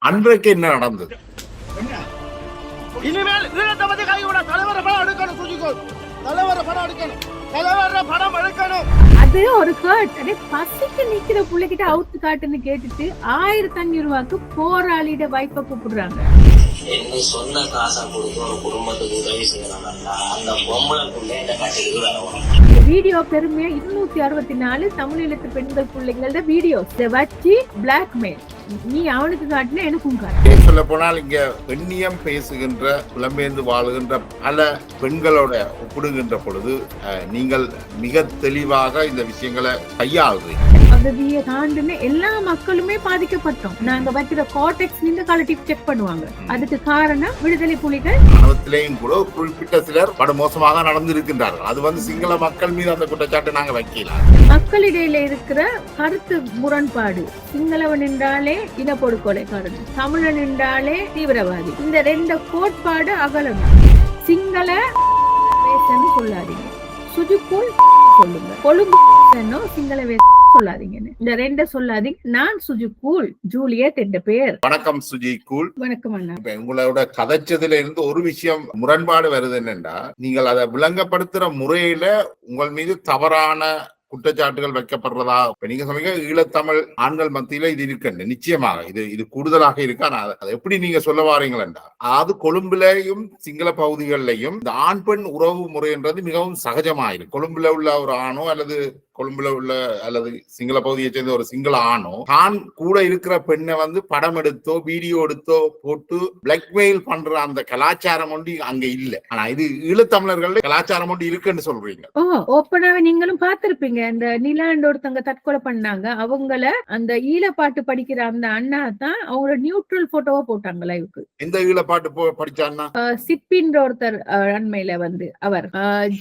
அன்றைக்கு என்ன நடந்தது? இனிமேல் ஈழத்தை பத்தி கைவிட தலைவர படம் எடுக்கணும். சுஜிகோள் தலைவர படம் எடுக்கணும். தலைவர படம் எடுக்கணும். அது ஒரு கேட் பசிக்கு நிக்கிற பிள்ளைகிட்ட அவுத்து காட்டுன்னு கேட்டுட்டு 1500 ரூபாய்க்கு போராளிட வைப்ப கூப்பிடுறாங்க. என்ன சொன்ன காசா கொடுத்து ஒரு குடும்பத்துக்கு உதவி செய்யறாங்கன்னா அந்த பொம்பளைக்குள்ள இந்த கட்சிக்கு வரணும். வீடியோ பெருமையா 264 தமிழீழத்து பெண்கள் பிள்ளைங்களோட வீடியோ வச்சு பிளாக்மெயில். நீ அவனுக்கு காட்டினா எனக்கும் காட்டு. சொல்ல போனால் இங்க பெண்ணியம் பேசுகின்ற புலம்பெயர்ந்து வாழுகின்ற பல பெண்களோட ஒப்பிடுகின்ற பொழுது நீங்கள் மிக தெளிவாக இந்த விஷயங்களை கையாளுறீங்க. பகுதியை தாண்டின எல்லா மக்களுமே பாதிக்கப்பட்டோம். நாங்க வைக்கிற கோட்டெக்ஸ் நீங்க கலட்டி செக் பண்ணுவாங்க. அதுக்கு காரணம் விடுதலை புலிகள். ராணுவத்திலேயும் கூட குறிப்பிட்ட சிலர் படு மோசமாக நடந்திருக்கின்றார்கள். அது சிங்கள மக்கள் மீது அந்த குற்றச்சாட்டு நாங்க வைக்கலாம். மக்களிடையில இருக்கிற கருத்து முரண்பாடு. சிங்களவன் என்றாலே இனப்படுகொலைக்காரன், தமிழன் என்றாலே தீவிரவாதி. இந்த ரெண்டு கோட்பாடு அகலணும். சிங்கள பேசன்னு சொல்லாதீங்க, சுஜிக்குள் சொல்லுங்க. கொழும்பு சிங்கள சொல்லாதீங்கன்னு இந்த ரெண்ட சொல்லாதீங்க. நான் சுஜிகூல் ஜூலியட் என்ற பெயர். வணக்கம் சுஜிகூல். வணக்கம் அண்ணா. உங்களோட கதைச்சதுல இருந்து ஒரு விஷயம் முரண்பாடு வருது என்னன்னா, நீங்கள் அதை விளங்கப்படுத்துற முறையில உங்கள் மீது தவறான குற்றச்சாட்டுகள் வைக்கப்படுறதா. நீங்க சொன்னீங்க ஈழத்தமிழ் ஆண்கள் மத்தியில இது இருக்கு, நிச்சயமாக இது கூடுதலாக இருக்கு. ஆனா அதை எப்படி நீங்க சொல்ல வாரீங்களா? அதாவது கொழும்புலையும் சிங்கள பகுதிகளிலையும் இந்த ஆண் பெண் உறவு முறைன்றது மிகவும் சகஜமாயிருக்கு. கொழும்புல உள்ள ஒரு ஆணோ அல்லது கொழும்புல உள்ள அல்லது சிங்கள பகுதியை சேர்ந்த ஒரு சிங்கள ஆணோ தான் கூட இருக்கிற பெண்ணை படம் எடுத்தோ வீடியோ எடுத்தோ போட்டு பிளாக்மெயில் பண்ற அந்த கலாச்சாரம் ஒன்று அங்க இல்ல. ஆனா இது ஈழத்தமிழர்கள் கலாச்சாரம் ஒன்று இருக்குன்னு சொல்றீங்க. ஓப்பனாவே நீங்களும் பார்த்திருப்பீங்க. இந்த நிலாண்டு ஒருத்தங்க தற்கொலை பண்ணாங்க. அவங்கள அந்த ஈழப்பாட்டு படிக்கிற அந்த அண்ணா தான் அவங்களோட நியூட்ரல் போட்டோவா போட்டாங்க லைவுக்கு. எந்த ஈழப்பாட்டு படிச்சாருன்னா சிப்பின்ற ஒருத்தர் அண்மையில அவர்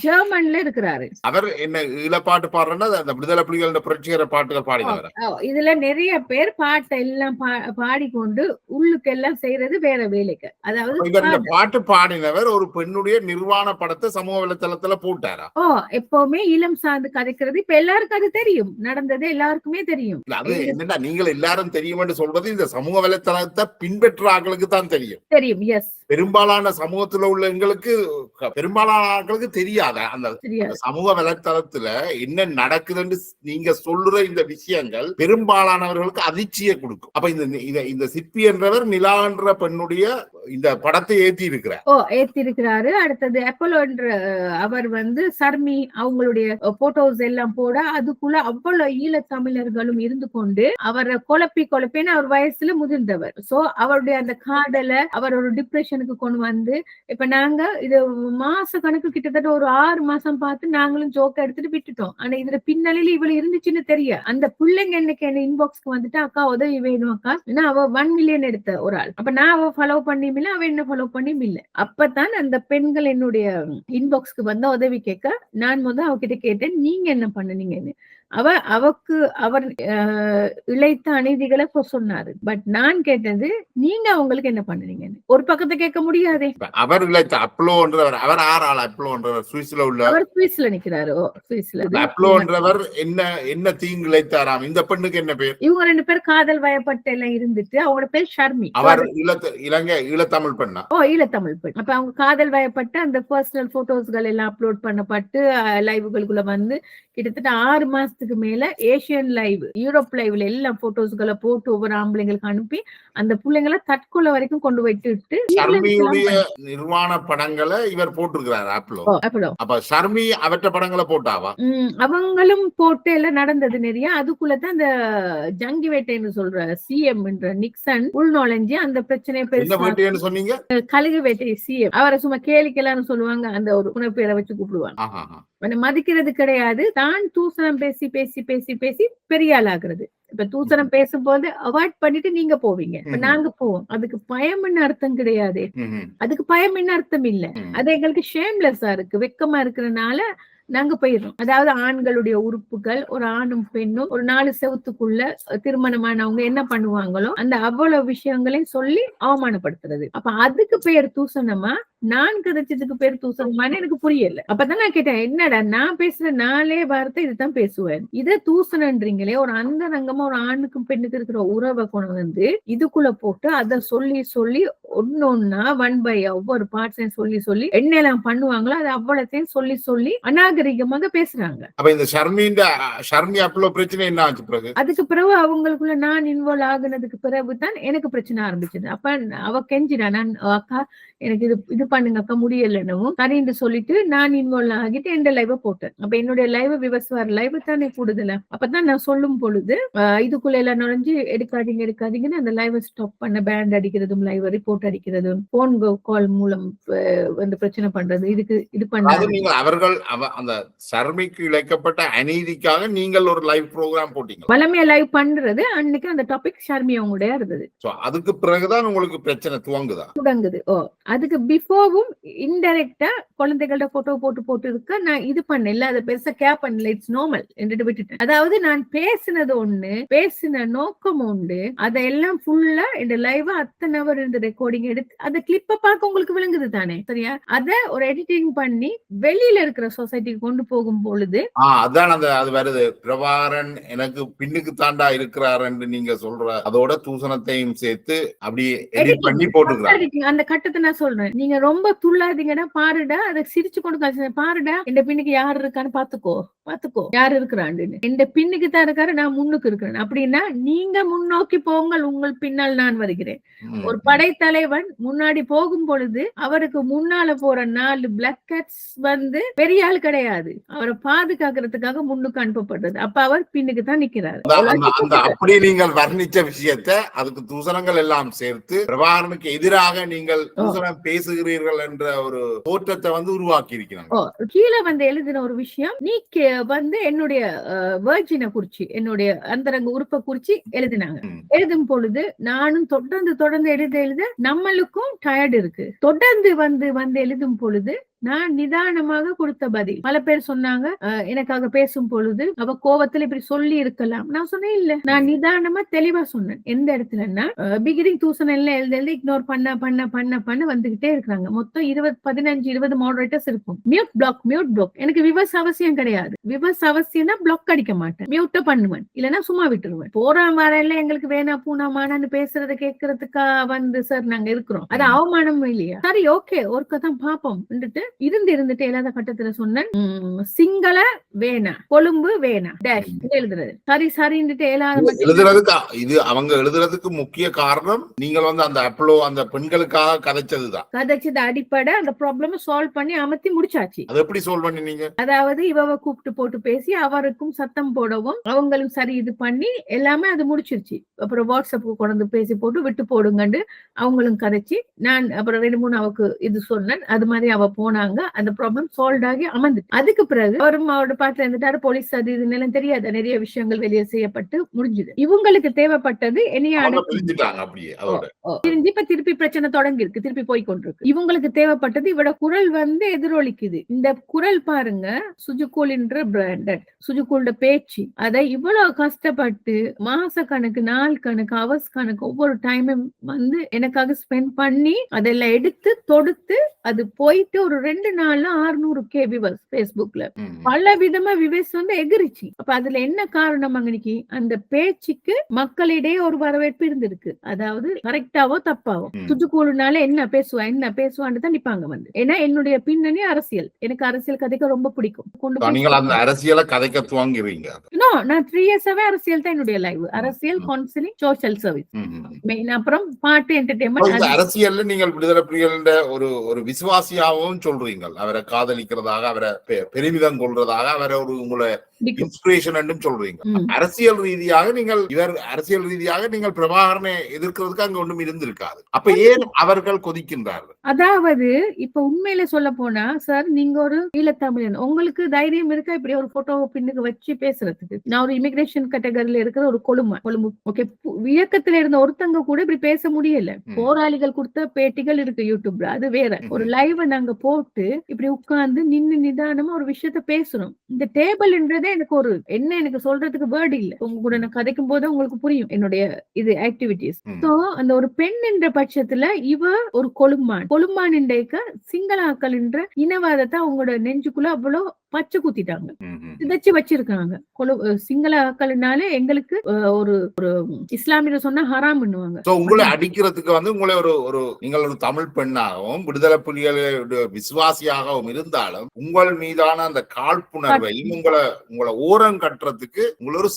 ஜெர்மன்ல இருக்கிறாரு. அவர் என்ன ஈழப்பாட்டு பாடுறா அந்த விடுதலை புலிகள் புரட்சிகர பாட்டுகள் பாடினவர். இதுல நிறைய பேர் பாட்டை எல்லாம் பாடிக்கொண்டு உள்ளுக்கெல்லாம் செய்யறது வேற வேலைக்கு. அதாவது பாட்டு பாடினவர் ஒரு பெண்ணுடைய நிர்வாண படத்தை சமூக வலைத்தளத்துல போட்டாரா? எப்பவுமே இளம் சார்ந்து கதைக்கிறது இப்ப எல்லாருக்கும் அது தெரியும். நடந்தது எல்லாருக்குமே தெரியும். அது என்னன்னா நீங்கள் எல்லாரும் தெரியும் சொல்றது இந்த சமூக வலைத்தளத்தை பின்பற்ற ஆட்களுக்கு தான் தெரியும். எஸ், பெரும்பாலான சமூகத்துல உள்ள எங்களுக்கு பெரும்பாலான ஆட்களுக்கு தெரியாத அந்த சமூக வலைத்தளத்துல என்ன நடக்குதுன்னு நீங்க சொல்ற இந்த விஷயங்கள் பெரும்பாலானவர்களுக்கு அதிர்ச்சியை கொடுக்கும். அப்ப இந்த சிற்பி என்றவர் நிலா என்ற பெண்ணுடைய இந்த படத்தை ஏத்தி இருக்கிறாரு. அடுத்தது அப்போலோ என்ற அவர் சர்மி அவங்களுடைய போட்டோஸ் எல்லாம் போட அதுக்குள்ள அவ்வளவு ஈழத்தமிழர்களும் இருந்து கொண்டு அவரை குழப்பின்னு அவர் வயசுல முதிர்ந்தவர். சோ அவருடைய அந்த காதலை அவர் ஒரு டிப்ரெஷனுக்கு கொண்டு இப்ப நாங்க இது மாச கணக்கு கிட்டத்தட்ட ஒரு 6 மாசம் பார்த்து நாங்களும் ஜோக்க எடுத்துட்டு விட்டுட்டோம். ஆனா இதுல பின்னணியில இவ்வளவு இருந்துச்சுன்னு தெரிய அந்த பிள்ளைங்க என்னைக்கு என்ன இன்பாக்ஸ்க்கு வந்துட்டு அக்கா உதவி வேணும் அக்கா, ஏன்னா அவ 1 மில்லியன் எடுத்த ஒரு ஆள். அப்ப நான் அவ ஃபாலோ பண்ணியும் அவ என்ன ஃபாலோ பண்ணியும் இல்ல. அப்பதான் அந்த பெண்கள் என்னுடைய இன்பாக்ஸ்க்கு வந்தா உதவி கேட்க நான் அவகிட்ட கேட்டேன், நீங்க என்ன பண்ணுனீங்கன்னு. அவர் இழைத்த அநீதிகளை சொன்னாரு. பட் நான் கேட்டது நீங்க அவங்களுக்கு என்ன பண்ணுனீங்கன்னு. ஒரு பக்கத்தை கேட்க முடியாதே. அவர் இழைத்த அப்ளோன்றவர் அவர் ஆறாள் அப்ளோன்றவர் சுவிஸ்ல உள்ள அவர் சுவிஸ்ல நிக்கிறாரு. சுவிஸ்ல அப்ளோன்றவர் என்ன தீங்கு இழைத்தாராம்? இந்த பெண்ணுக்கு என்ன பேர்? இவங்க 2 பேர் காதல் வயப்பட்டு எல்லாம் இருந்துட்டு அவங்களோட பேர் ஷர்மி. அவர் இலங்கை ஈழத்தமிழ் பெண்ணா? ஈழத்தமிழ் பெண். அப்ப அவங்க காதல் வயப்பட்டு அந்த பர்சனல் போட்டோஸ்கள் எல்லாம் அப்லோட் பண்ணப்பட்டு லைவுகளுக்குள்ள கிட்டத்தட்ட 6 மாசத்துக்கு மேல ஏசியன் லைவ், யூரோப் லைவ்ல எல்லாம் போட்டோஸ்களை போட்டு ஒவ்வொரு ஆம்பளைங்களுக்கு அனுப்பி அந்த பிள்ளைங்களை தற்கொலை வரைக்கும் கொண்டு போயிட்டு நிர்வாண படங்களை இவர் போட்டிருக்கிறார் அப்லோ. அப்ப ஷர்மி அவற்ற படங்களை போட்டாவா? அவங்களும் போட்டு எல்லாம் நடந்தது நிறைய. அதுக்குள்ளதான் அந்த ஜங்கி வேட்டைன்னு சொல்ற சிஎம் என்ற நிக்சன் உள்நுழைஞ்சு அந்த பிரச்சனையை பெருசு சொன்னீங்க. கழுகு வேட்டை சிஎம் அவரை சும்மா கேலிக்கலான்னு சொல்லுவாங்க. அந்த ஒரு புனைப்பேரை வச்சு கூப்பிடுவாங்க. மதிக்கிறது கிடையாது. தான் தூசணம் பேசி பேசி பேசி பேசி பெரிய ஆள் ஆகுறது. இப்ப தூசணம் பேசும்போது அவாய்ட் பண்ணிட்டு நீங்க போவீங்க, நாங்க போவோம். அதுக்கு பயம்னு அர்த்தம் கிடையாது. அதுக்கு பயம் என்ன அர்த்தம் இல்ல. அது எங்களுக்கு ஷேம்லெஸ்ஸா இருக்கு, வெக்கமா இருக்கிறதுனால நாங்க போயிடுறோம். அதாவது ஆண்களுடைய உறுப்புகள், ஒரு ஆணும் பெண்ணும் ஒரு 4 செவத்துக்குள்ள திருமணமானவங்க என்ன பண்ணுவாங்களோ அந்த அவ்வளவு விஷயங்களையும் சொல்லி அவமானப்படுத்துறது. அப்ப அதுக்கு பேர் தூசணமா, நான் கதைச்சதுக்கு பேர் தூசணமான்னு எனக்கு புரியல. அப்பதான் நான் கேட்டேன், என்னடா நான் பேசுற 4 வார்த்தை இதுதான் பேசுவேன், இதை தூசணன்றீங்களே. ஒரு அந்த ரங்கமா ஒரு ஆணுக்கும் பெண்ணுக்கு இருக்கிற உறவை கொண்டு வந்து இதுக்குள்ள போட்டு அதை சொல்லி சொல்லி ஒன்னொன்னா ஒன் பை ஒவ்வொரு பார்ட்ஸையும் சொல்லி சொல்லி என்னெல்லாம் பண்ணுவாங்களோ அது அவ்வளத்தையும் சொல்லி சொல்லி அநாகரிகமாக பேசுறாங்க. அப்ப இந்த ஷர்மி அப்பளோ பிரச்சனை என்ன ஆச்சு பிறகு? அதுக்கு பிறகு அவங்களுக்குள்ள நான் இன்வால்வ் ஆகுனதுக்கு பிறகுதான் எனக்கு பிரச்சனை ஆரம்பிச்சது. அப்ப அவ கெஞ்சிடா, நான் அக்கா எனக்கு இது பண்ணுங்க அக்கா முடியலன்னு சரின்னு சொல்லிட்டு நான் இன்வால்வ் ஆகிட்டு எந்த லைவ போட்டேன். அப்ப என்னுடைய லைவ் விவசாய லைவ் தானே கூடுதல. அப்பதான் நான் சொல்லும் பொழுது இதுக்குள்ள எல்லாம் நுழைஞ்சு எடுக்காதீங்கன்னு அந்த லைவ் ஸ்டாப் பண்ண, பேண்ட் அடிக்கிறதும் லைவ் ரிப்போர்ட் அடிக்கிறதும் போன் கால் மூலம் வந்து பிரச்சனை பண்றது, இது பண்ணாங்க. அவர்கள் அந்த ஷர்மிக்கு இழைக்கப்பட்ட அநீதிக்காக நீங்கள் ஒரு லைவ் ப்ரோக்ராம் போட்டீங்க. வளமையா லைவ் பண்றது அன்னைக்கு அந்த டாபிக் ஷர்மி அவங்களுடைய இருந்தது. அதுக்கு பிறகுதான் உங்களுக்கு பிரச்சனை துவங்குது. அதுக்கு பிஃபோரும் இன்டைரக்டா குழந்தைகளோட போட்டோ போட்டு இருக்க நான் இது பண்ணல, அதை பெருசா கேர் பண்ணல, இட்ஸ் நார்மல் என்று விட்டுட்டேன். அதாவது நான் பேசினது ஒண்ணு, பேசின நோக்கம் உண்டு, அதெல்லாம் ஃபுல்லா இந்த லைவ் அத்தனை அவர் இந்த ரெக்கார்டிங் எடுத்து அந்த கிளிப்ப பார்க்க உங்களுக்கு விளங்குது தானே, சரியா? அத ஒரு எடிட்டிங் பண்ணி வெளியில இருக்கிற சொசைட்டிக்கு கொண்டு போகும் பொழுது அதான் அது வருது. பிரபாகரன் எனக்கு பின்னுக்கு தாண்டா இருக்கிறாருன்னு நீங்க சொல்ற அதோட தூசணத்தையும் சேர்த்து அப்படியே எடிட் பண்ணி போட்டுக்கிறாங்க. அந்த கட்டத்தை நான் சொல்றேன், நீங்க ரொம்ப துள்ளாதீங்கன்னா பாருடா, அதை சிரிச்சு கொண்டு பாருடா இந்த பின்னுக்கு யாரு இருக்கான்னு பாத்துக்கோ யாரு இருக்கிறான்னு. இந்த பின்னுக்கு தான் இருக்காரு, நான் முன்னுக்கு இருக்கிறேன் அப்படின்னா நீங்க முன்னோக்கி போங்கள், உங்கள் பின்னால் நான் வருகிறேன். ஒரு படைத்தலைவன் முன்னாடி போகும் பொழுது அவருக்கு முன்னால போற 4 பிளாக் கேட்ஸ் வந்து பெரிய ஆள் கிடையாது, அவரை பாதுகாக்கிறதுக்காக முன்னுக்கு அனுப்பப்பட்டது. அப்ப அவர் பின்னுக்கு தான் நிக்கிறாரு. அப்படி நீங்கள் வர்ணிச்ச விஷயத்தை அதுக்கு தூசணங்கள் எல்லாம் சேர்த்து பிரபாகரனுக்கு எதிராக நீங்கள் தூசணம் பேசுகிறீர்கள் என்ற ஒரு தோற்றத்தை வந்து உருவாக்கி இருக்கிறாங்க. கீழே வந்து எழுதின ஒரு விஷயம், நீ வந்து என்னுடைய வெர்ஜினை குறிச்சு, என்னுடைய அந்தரங்க உறுப்பை குறிச்சு எழுதினாங்க. எழுதும் பொழுது நானும் தொடர்ந்து எழுத நம்மளுக்கும் டயர்ட் இருக்கு. தொடர்ந்து வந்து எழுதும் பொழுது நான் நிதானமாக கொடுத்த பதில். பல பேர் சொன்னாங்க எனக்காக பேசும் பொழுது அவ கோவத்துல இப்படி சொல்லி இருக்கலாம். நான் சொன்னேன் இல்ல, நான் நிதானமா தெளிவா சொன்னேன். எந்த இடத்துலன்னா பிகினிங் தூசணம் எல்லாம் எழுதி இக்னோர் பண்ண வந்துகிட்டே இருக்காங்க. மொத்தம் 15-20 மாடரேட்டர்ஸ் இருக்கும். மியூட் பிளாக் எனக்கு விவஸ் அவசியம் கிடையாது. விவஸ் அவசியம்னா பிளாக் அடிக்க மாட்டேன், மியூட்ட பண்ணுவேன், இல்லன்னா சும்மா விட்டுருவேன். போற வரையில எங்களுக்கு வேணா பூனாமானு பேசுறத கேட்கறதுக்கா வந்து சார் நாங்க இருக்கிறோம், அது அவமானம் இல்லையா? சரி ஓகே ஒருக்கதான் பாப்போம் இருந்துட்டு இல்லாத கட்டத்துல சொன்னேன், சிங்கள வேணா கொழும்பு வேணா டேஷ் எழுதுறது. சரின்னுட்டு எழுதுறதுக்கு இது அவங்க எழுதுறதுக்கு முக்கிய காரணம் நீங்கள் வந்து அந்த அப்பளோ அந்த பெண்களுக்காக கதைச்சது அடிப்படை. அந்த ப்ராப்ளம் சால்வ் பண்ணி அமர்த்தி முடிச்சாச்சு. அது எப்படி சால்வ் பண்ணீங்க? அதாவது இவ கூப்பிட்டு போட்டு பேசி அவருக்கும் சத்தம் போடவும் அவங்களும் சரி இது பண்ணி எல்லாமே அது முடிச்சிருச்சு. அப்புறம் வாட்ஸ்அப் கொண்டு பேசி போட்டு விட்டு போடுங்கன்னு அவங்களும் கதைச்சு நான் அப்புறம் 2-3 அவக்கு இது சொன்னேன். அது மாதிரி அவ போனாங்க, அந்த ப்ராப்ளம் சால்வ் ஆகி அமர்ந்துச்சு. அதுக்கு பிறகு அவரும் அவரோட பாட்டுல இருந்துட்டாரு. போலீஸ் அது இதுன்னு தெரியாத நிறைய விஷயங்கள் வெளியே செய்யப்பட்டு முடிஞ்சுது. இவங்களுக்கு தேவைப்பட்டது இப்ப திருப்பி பிரச்சனை தொடங்கி இருக்கு, திருப்பி போய் கொண்டிருக்கு. இவங்களுக்கு தேவைப்பட்டது இவட குரல் வந்து எதிரொலிக்குது. இந்த குரல் பாருங்க, சுஜுகூல்ன்ற பிராண்டட் சுஜுகூல்ட பேச்சு, அதை இவ்வளவு கஷ்டப்பட்டு மாச கணக்கு, நாள் கணக்கு, அவர்ஸ் கணக்கு ஒவ்வொரு டைமும் வந்து எனக்காக ஸ்பெண்ட் பண்ணி அதெல்லாம் எடுத்து தொடுத்து அது போயிட்டு ஒரு 2 நாள்ல 600K வியூவர்ஸ் Facebookல பல விதமா வியூவர்ஸ் வந்து எகிரிச்சு. அப்ப அதுல என்ன காரணம்? அன்னைக்கு அந்த பேச்சுக்கு மக்களிடையே ஒரு வரவேற்பு இருந்திருக்கு. அதாவது கரெக்டாவோ தப்பாவோ சுஜுகூலுனால என்ன பேசுவான்னு தான் நிப்பாங்க வந்து. ஏன்னா என்னுடைய பின்னணி அரசியல், எனக்கு அரசியல் கதைக்க ரொம்ப பிடிக்கும். அரசியல கதைக்க துவங்குறீங்க? நான் 3 இயர்ஸாவே அரசியல் தான் என்னுடைய லைவ். அரசியல், கவுன்சிலிங், சோஷியல் சர்வீஸ் மெயின், அப்புறம் பாட்டு, என்டர்டெயின்மெண்ட். அரசியல்ல நீங்கள் விடுதலை புலிகளோட ஒரு விசுவாசியாகவும் சொல்றீங்க, அவரை காதலிக்கிறதாக, அவரை பெருமிதம் கொள்றதாக, அவரை உங்களை இன்ஸ்பிரேஷன் என்றும் சொல்றீங்க. அரசியல் ரீதியாக நீங்கள் பிரபாகரனை எதிர்க்கிறதுக்கு அங்க ஒன்றும் இருந்திருக்காது. அப்ப ஏன் அவர்கள் கொதிக்கின்றார்கள்? அதாவது இப்ப உண்மையில சொல்ல போனா சார், நீங்க ஒரு ஈழத்தமிழன், உங்களுக்கு தைரியம் இருக்கா இப்படி ஒரு போட்டோ பின்னுக்கு வச்சு பேசுறதுக்கு? நான் ஒரு இமிகிரேஷன் கேட்டகரியில இருக்கிற ஒரு கொழும்பு ஓகே, இயக்கத்துல இருந்த ஒருத்தங்க கூட இப்படி பேச முடியல. போராளிகள் கொடுத்த பேட்டிகள் இருக்கு யூடியூப்ல, அது வேற. ஒரு லைவ் நாங்க போட்டு இப்படி உட்கார்ந்து நின்னு நிதானமா ஒரு விஷயத்த பேசுறோம். இந்த டேபிள்ன்றதே எனக்கு சொல்றதுக்கு வேர்டு இல்ல. உங்க கூட நான் கதைக்கும் போது உங்களுக்கு புரியும் என்னுடைய இது ஆக்டிவிட்டிஸ். சோ அந்த ஒரு பெண் என்ற பட்சத்துல இவ ஒரு கொழும்பான் இன்றைக்கு சிங்களாக்கள் என்ற இனவாதத்தை அவங்களோட நெஞ்சுக்குள்ள அவ்வளவு பச்சை குத்திட்டாங்க, சிதைச்சு வச்சிருக்காங்க. சிங்களாக்கள்னாலே எங்களுக்கு ஒரு இஸ்லாமியர் சொன்னா ஹராம் பண்ணுவாங்க. உங்களை அடிக்கிறதுக்கு உங்களை நீங்கள் ஒரு தமிழ் பெண்ணாகவும் விடுதலை புலிகளுடைய விசுவாசியாகவும் இருந்தாலும் உங்கள் மீதான அந்த காழ்ப்புணர்வையும் உங்களை ஓரம் கட்டுறதுக்கு உங்களை ஒரு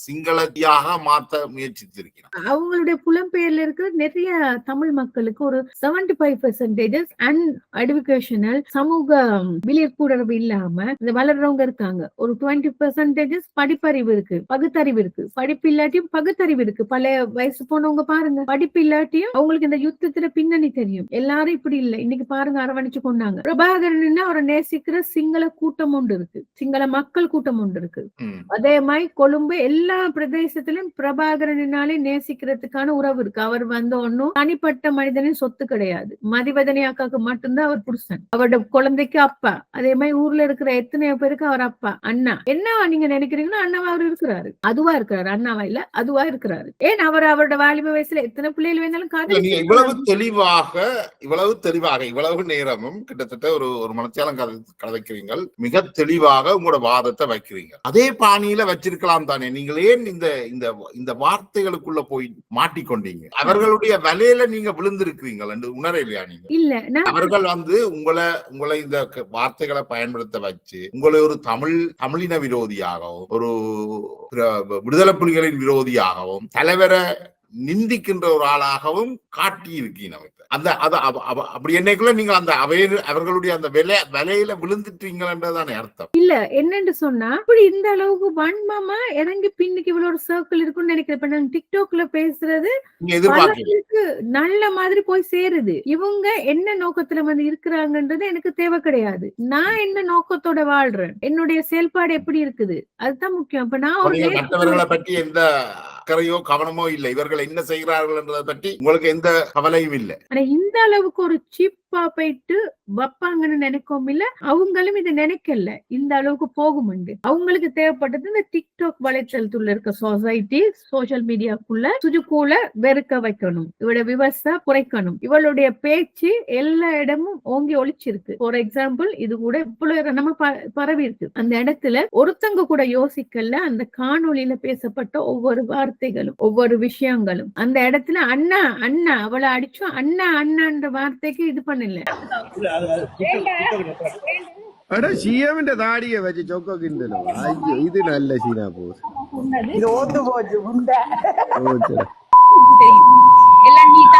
சிங்களத்தியாக மாற்ற முயற்சித்திருக்கிறார். அவங்களுடைய புலம்பெயர்ல இருக்கிற நிறைய தமிழ் மக்களுக்கு ஒரு 75% அன்எடுகேஷனல் சமூக விழிப்புணர்வு இல்லாம வளர்றவங்க இருக்காங்க. ஒரு 20% படிப்பறிவு இருக்கு, பகுத்தறிவு இருக்கு. படிப்பு இல்லாட்டியும் பகுத்தறிவு இருக்கு. பழைய வயசு போனவங்க பாருங்க, படிப்பு இல்லாட்டியும் அவங்களுக்கு இந்த யுத்தத்துல பின்னணி தெரியும். எல்லாரும் இப்படி இல்ல. இன்னைக்கு பாருங்க, அரவணைச்சு கொண்டாங்க. பிரபாகரன் அவரை நேசிக்கிற சிங்கள கூட்டம் ஒன்று இருக்கு, சிங்கள மக்கள் கூட்டம் ஒன்று இருக்கு. அதே மாதிரி கொழும்பு எல்லா பிரதேசத்திலும் பிரபாகரனாலே நேசிக்கிறதுக்கான உறவு இருக்கு. அவர் ஒன்னும் தனிப்பட்ட மனிதனின் சொத்து கிடையாது. மதிவதனி அக்காக்கு மட்டும்தான் அவர் புருஷன், அவரோட குழந்தைக்கு அப்பா. அதே மாதிரி ஊர்ல இருக்கிற எத்தனையோ பேருக்கு அவர் அப்பா, அண்ணா. என்ன நீங்க நினைக்கிறீங்கன்னா அண்ணாவா அவர் இருக்கிறாரு, அதுவா இருக்கிறாரு. அண்ணாவா இல்ல, அதுவா இருக்கிறாரு. ஏன் அவரோட வாலிப வயசுல எத்தனை பிள்ளைகள் வேணாலும் காதல். இவ்வளவு தெளிவாக இவ்வளவு நேரமும் கிட்டத்தட்ட ஒரு மனத்தியாலம் கதைக்கிறீங்க, மிக தெளிவாக உங்களோட வாதத்தை வைக்கிறீங்க. அதே பாணியில வச்சிருக்கலாம் தானே? நீங்கள் ஏன் இந்த வார்த்தைகளுக்குள்ள போய் மாட்டிக்கொண்டீங்க? அவர்களுடைய வலையில நீங்க விழுந்திருக்கிறீங்க என்று உணர இல்லையா? நீங்க இல்ல, அவர்கள் உங்களை இந்த வார்த்தைகளை பயன்படுத்த வச்சு உங்களை ஒரு தமிழின விரோதியாகவும் ஒரு விடுதலை புலிகளின் விரோதியாகவும் தலைவரை நிந்திக்கின்ற ஒரு ஆளாகவும் காட்டி இருக்கீங்க. அப்படி என்னைக்குள்ள நீங்க அவர்களுடைய அந்த விலையில விழுந்துட்டீங்கன்றதானே அர்த்தம். இல்ல, என்னன்னு சொன்னா இப்படி இந்த அளவுக்கு வன்மமா இறங்கி பின்னுக்கு இவ்வளவு ஒரு சர்க்கிள் இருக்குன்னு நினைக்கிறேன். இப்ப நாங்க டிக்டாக்ல பேசுறது நல்ல மாதிரி போய் சேருது. இவங்க என்ன நோக்கத்துல இருக்கிறாங்கன்றது எனக்கு தேவை கிடையாது. நான் என்ன நோக்கத்தோட வாழ்றேன், என்னுடைய செயல்பாடு எப்படி இருக்குது, அதுதான் முக்கியம். இப்ப நான் மற்றவர்களை பற்றி எந்த அக்கறையோ கவனமோ இல்லை, இவர்கள் என்ன செய்கிறார்கள் என்றதை பற்றி உங்களுக்கு எந்த கவலையும் இல்லை. இந்த அளவுக்கு ஒரு சீப்பா போயிட்டு வைப்பாங்கன்னு நினைக்கவும் இல்ல, அவங்களும் இதை நினைக்கல இந்த அளவுக்கு போகும். அவங்களுக்கு தேவைப்பட்டது இந்த டிக்டாக் வலைத்தளத்துல இருக்க சொசைட்டி, சோசியல் மீடியாக்குள்ள சுஜுக்குள்ள வெறுக்க வைக்கணும், இவட விவசாய குறைக்கணும். இவளுடைய பேச்சு எல்லா இடமும் ஓங்கி ஒழிச்சிருக்கு. ஃபார் எக்ஸாம்பிள், இது கூட இவ்வளவு நம்ம பரவி இருக்கு. அந்த இடத்துல ஒருத்தங்க கூட யோசிக்கல, அந்த காணொலியில பேசப்பட்ட ஒவ்வொரு வார்த்தைகளும் ஒவ்வொரு விஷயங்களும். அந்த இடத்துல அண்ணா அண்ணா அவளை அடிச்சோம், அண்ணா அண்ணான்ற வார்த்தைக்கு இது பண்ணல. அட சிஎம்ன்ற தாடியை வச்சு சொக்க கிண்டலோ. ஐயோ, இது நல்ல சீனா போஸ். இது ஓட்டு போச்சு முண்டை. எல்லாம் நீட்டா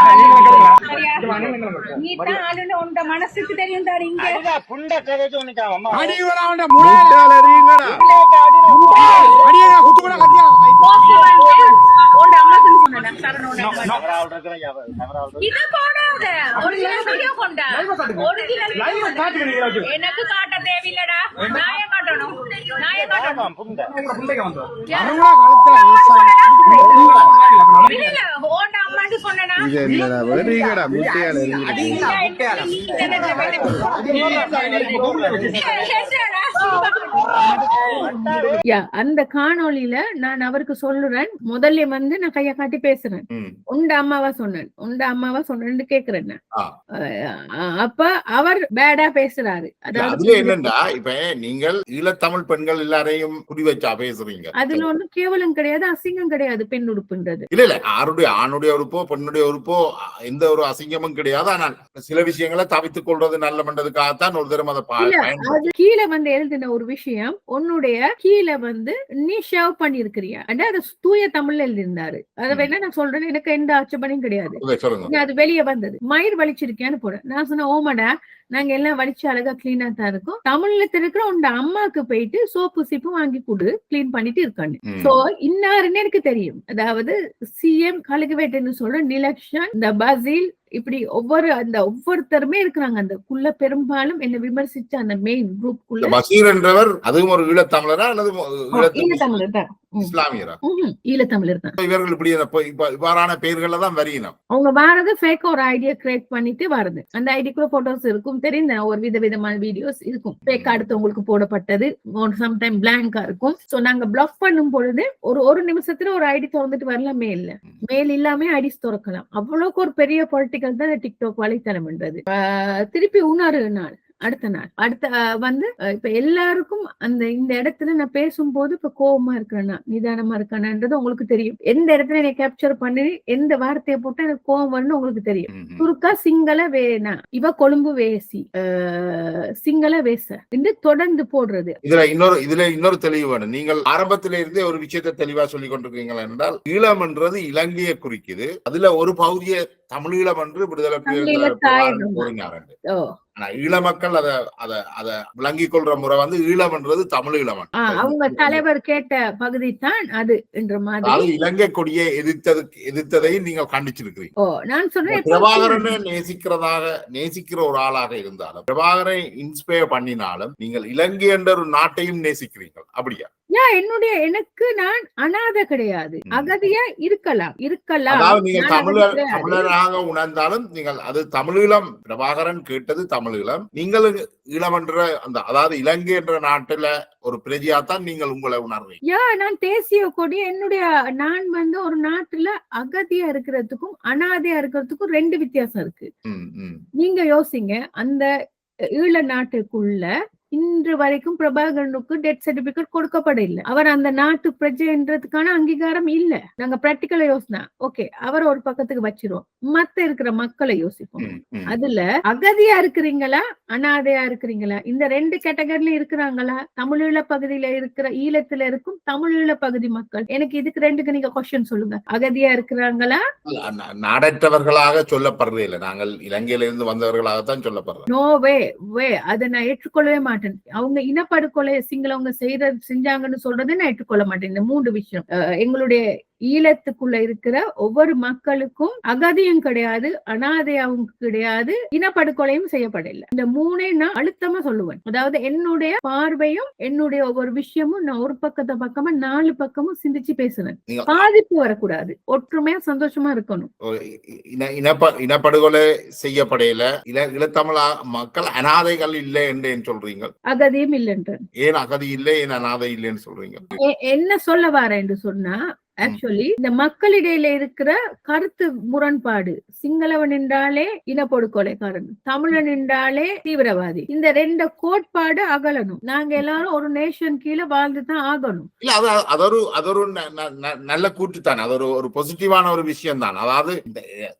ஆளுன்னு உண்ட மனசுக்கு தெரியும் தாரு. இங்க புண்ட கதைச்சு ஒண்ணுக்காம அடிவரா உண்ட முடாலறீங்கடா அடியா குத்துவடா கத்தியா உண்ட அம்மாக்குன்னு சொன்னேன். சரணோட இது போடாத ஒரிஜினல் வீடியோ கொண்டா, ஒரிஜினல் எனக்கு காட்ட தேவையில்லடா. நாய காட்டணும், நாய காட்டணும். புண்ட புண்டைக்கு வந்து அருணா காலத்துல இல்ல ஓண்ட அம்மாக்கு சொன்னேனா. இது என்னடா வரீங்கடா முட்டையால இருக்கீங்க. அந்த காணொலியில நான் அவருக்கு சொல்லுறேன், முதல்ல நான் கைய காட்டி பேசுறேன், உண்ட அம்மாவா சொன்னேன், உண்ட அம்மாவா சொன்னேன்னு கேக்குறேன். அப்ப அவர் பேடா பேசுறாரு. அதாவது என்னன்னா, இப்ப நீங்கள் ஈழத்தமிழ் பெண்கள் எல்லாரையும் குறி வச்சா பேசுறீங்க, அதுல ஒண்ணும் கேவலம் கிடையாது, அசிங்கம் கிடையாது. பெண் உறுப்புன்றது இல்ல ஆணுடைய உறுப்போ பெண்ணுடைய உறுப்போ எந்த ஒரு அசிங்கமும் கிடையாது. ஆனால் சில விஷயங்களை தவித்துக் கொள்றது நல்ல பண்றதுக்காகத்தான் ஒரு தரம் அதை கீழே எழுதின ஒரு விஷயம், உன்னுடைய கீழே நீ ஷேவ் பண்ணி இருக்கிறியா, அது தூய தமிழ்ல எழுதியிருந்தாரு. அதை வேணா நான் சொல்றேன், எனக்கு எந்த ஆட்சேபனையும் கிடையாது. அது வெளியே வந்தது, மயிர் வலிச்சிருக்கேன்னு போட நான் சொன்ன, ஓமடா நாங்க எல்லாம் வடிச்சு அழகா கிளீனா தான் இருக்கும். தமிழ்ல இருக்கிற உண்ட அம்மாக்கு போயிட்டு சோப்பு சீப்பு வாங்கி கொடு கிளீன் பண்ணிட்டு இருக்காங்க. சோ இன்னாருன்னு எனக்கு தெரியும். அதாவது சிஎம் கழுகுவேட்டைன்னு சொல்ற நிலக்ஷன், இந்த பசில், இப்படி ஒவ்வொருத்தருமே இருக்கிறாங்க அந்த குள்ள. பெரும்பாலும் என்ன விமர்சிச்ச அந்த மெயின் குரூப் குள்ள பஷீர் என்றவர் அதுவும் ஒரு ஈழத்தமிழரா அல்லது ஈழத்தமிழர் தான், இஸ்லாமியரா? ஈழத்தமிழர் தான். இவர்கள் இப்படி இவ்வாறான பெயர்கள தான் வரையணும். அவங்க வாரது ஃபேக் ஒரு ஐடியா கிரியேட் பண்ணிட்டு வருது. அந்த ஐடிக்குள்ள போட்டோஸ் இருக்கும், தெரிந்த ஒரு விதவிதமான வீடியோஸ் இருக்கும். ஃபேக் அடுத்தவங்களுக்கு போடப்பட்டது, சம்டைம் பிளாங்கா இருக்கும். சோ நாங்க பிளாக் பண்ணும் பொழுது ஒரு நிமிஷத்துல ஒரு ஐடி திறந்துட்டு வரலாம். மேல் இல்லாம ஐடிஸ் திறக்கலாம். அவ்வளவுக்கு ஒரு பெரிய பொலிட்டிக்கல் தான் டிக்டாக் வலைத்தளம் என்றது. திருப்பி இன்னொரு நாள் அடுத்த வந்து இப்ப எல்லாருக்கும் இந்த இடத்துல நான் பேசும்போது இப்ப கோபமா இருக்கேன்னா நிதானமா இருக்கானான்றது உங்களுக்கு தெரியும். எந்த இடத்துல என்னை கேப்சர் பண்ணி எந்த வார்த்தையை போட்டு எனக்கு கோபம் வரும்னு உங்களுக்கு தெரியும். துருக்கா சிங்கள வேணா இவ கொழும்பு வேசி சிங்கள வேச என்று தொடர்ந்து போடுறது. இதுல இன்னொரு தெளிவு வேணும். நீங்கள் ஆரம்பத்தில இருந்தே ஒரு விஷயத்தை தெளிவா சொல்லிக் கொண்டிருக்கீங்களா என்றால், ஈழம் என்றது இலங்கையை குறிக்குது. அதுல ஒரு பகுதியை தமிழீழம் என்று விடுதலை கூறினார். ஆனா ஈழ மக்கள் அத விளங்கிக் கொள்ற முறை வந்து ஈழம் என்றது தமிழீழம். அவங்க தலைவர் கேட்ட பகுதி தான் அது என்ற மாதிரி இலங்கை கொடியை எதிர்த்ததை நீங்கள் கண்டிச்சிருக்கிறீங்க. நான் சொல்றேன், பிரபாகரனை நேசிக்கிற ஒரு ஆளாக இருந்தாலும், பிரபாகரை இன்ஸ்பயர் பண்ணினாலும் நீங்கள் இலங்கை என்ற ஒரு நாட்டையும் நேசிக்கிறீர்கள். அப்படியா? எனக்கு நான் அனாதை கிடையாது, அகதியா இருக்கலாம். அதாவது நீங்கள் தமிழராக உணர்ந்தாலும் நீங்கள் அது தமிழீழம். பிரபாகரன் கேட்டது தமிழீழம், நீங்கள் ஈழம் என்ற அந்த அதாவது இலங்கை என்ற நாட்டுல ஒரு பிரஜையாத்தான் நீங்கள் உங்களை உணர்றீங்க. நான் தேசிய கொடி நான் வந்து ஒரு நாட்டுல அகதியா இருக்கிறதுக்கும் அனாதையா இருக்கிறதுக்கும் ரெண்டு வித்தியாசம் இருக்கு. நீங்க யோசிங்க, அந்த ஈழ நாட்டுக்குள்ள இன்று வரைக்கும் பிரபாகரனுக்கு டெத் சர்டிபிகேட் கொடுக்கப்படவில்லை. அவர் அந்த நாட்டு பிரஜைன்றதுக்கான அங்கீகாரம் இல்ல. நாங்க பிராக்டிக்கலா யோசினா ஓகே, அவர் ஒரு பக்கத்துக்கு வச்சிருவோம், மத்த இருக்கிற மக்களை யோசிப்போம். அதுல அகதியா இருக்கிறீங்களா அனாதையா இருக்கிறீங்களா, இந்த ரெண்டு கேட்டகரியில இருக்கிறாங்களா? தமிழீழ பகுதியில இருக்கிற ஈழத்துல இருக்கும் தமிழீழ பகுதி மக்கள், எனக்கு இதுக்கு ரெண்டுக்கு நீங்க கொஸ்டின் சொல்லுங்க. அகதியா இருக்கிறாங்களா? நாடற்றவர்களாக சொல்லப்படுறது இல்லை, நாங்கள் இலங்கையில இருந்து வந்தவர்களாகத்தான் சொல்லப்படுறோம். நோ வே அதை நான் ஏற்றுக்கொள்ளவே மாட்டேன். அவங்க இனப்படுகொலை சிங்களவங்க செஞ்சாங்கன்னு சொல்றதை நான் ஏற்றுக்கொள்ள மாட்டேன். இந்த மூன்று விஷயம் எங்களுடைய ஈழத்துக்குள்ள இருக்கிற ஒவ்வொரு மக்களுக்கும் அகதியும் கிடையாது, அனாதையாவும் கிடையாது, இனப்படுகொலையும் செய்யப்படல. இந்த மூணே நான் அழுத்தமா சொல்லுவேன். அதாவது என்னுடைய பார்வையும் என்னுடைய ஒவ்வொரு விஷயமும் நான் ஒரு பக்கமா 4 பக்கமும் சிந்திச்சு பேசுவேன். பாதிப்பு வரக்கூடாது, ஒற்றுமையா சந்தோஷமா இருக்கணும். இனப்படுகொலை செய்யப்படையில ஈழத்தமிழ் மக்கள் அனாதைகள் இல்லை என்று சொல்றீங்க, அகதியும் இல்லைன்ற. ஏன் அகதி இல்லை, ஏன் அனாதை இல்லைன்னு சொல்றீங்க? என்ன சொல்ல வரேன் என்று சொன்னா, ஆக்சுவலி இந்த மக்களிடையில இருக்கிற கருத்து முரண்பாடு, சிங்களவன் என்றாலே இனப்படுகொலைக்காரன், தமிழன் என்றாலே தீவிரவாதி, இந்த ரெண்டு கோட்பாடு அகலணும். நாங்க எல்லாரும் ஒரு நேஷன் கீழே வாழ்ந்துதான் ஆகணும். இல்ல அது ஒரு நல்ல கூட்டு தான், அது ஒரு பாசிட்டிவான ஒரு விஷயம் தான். அதாவது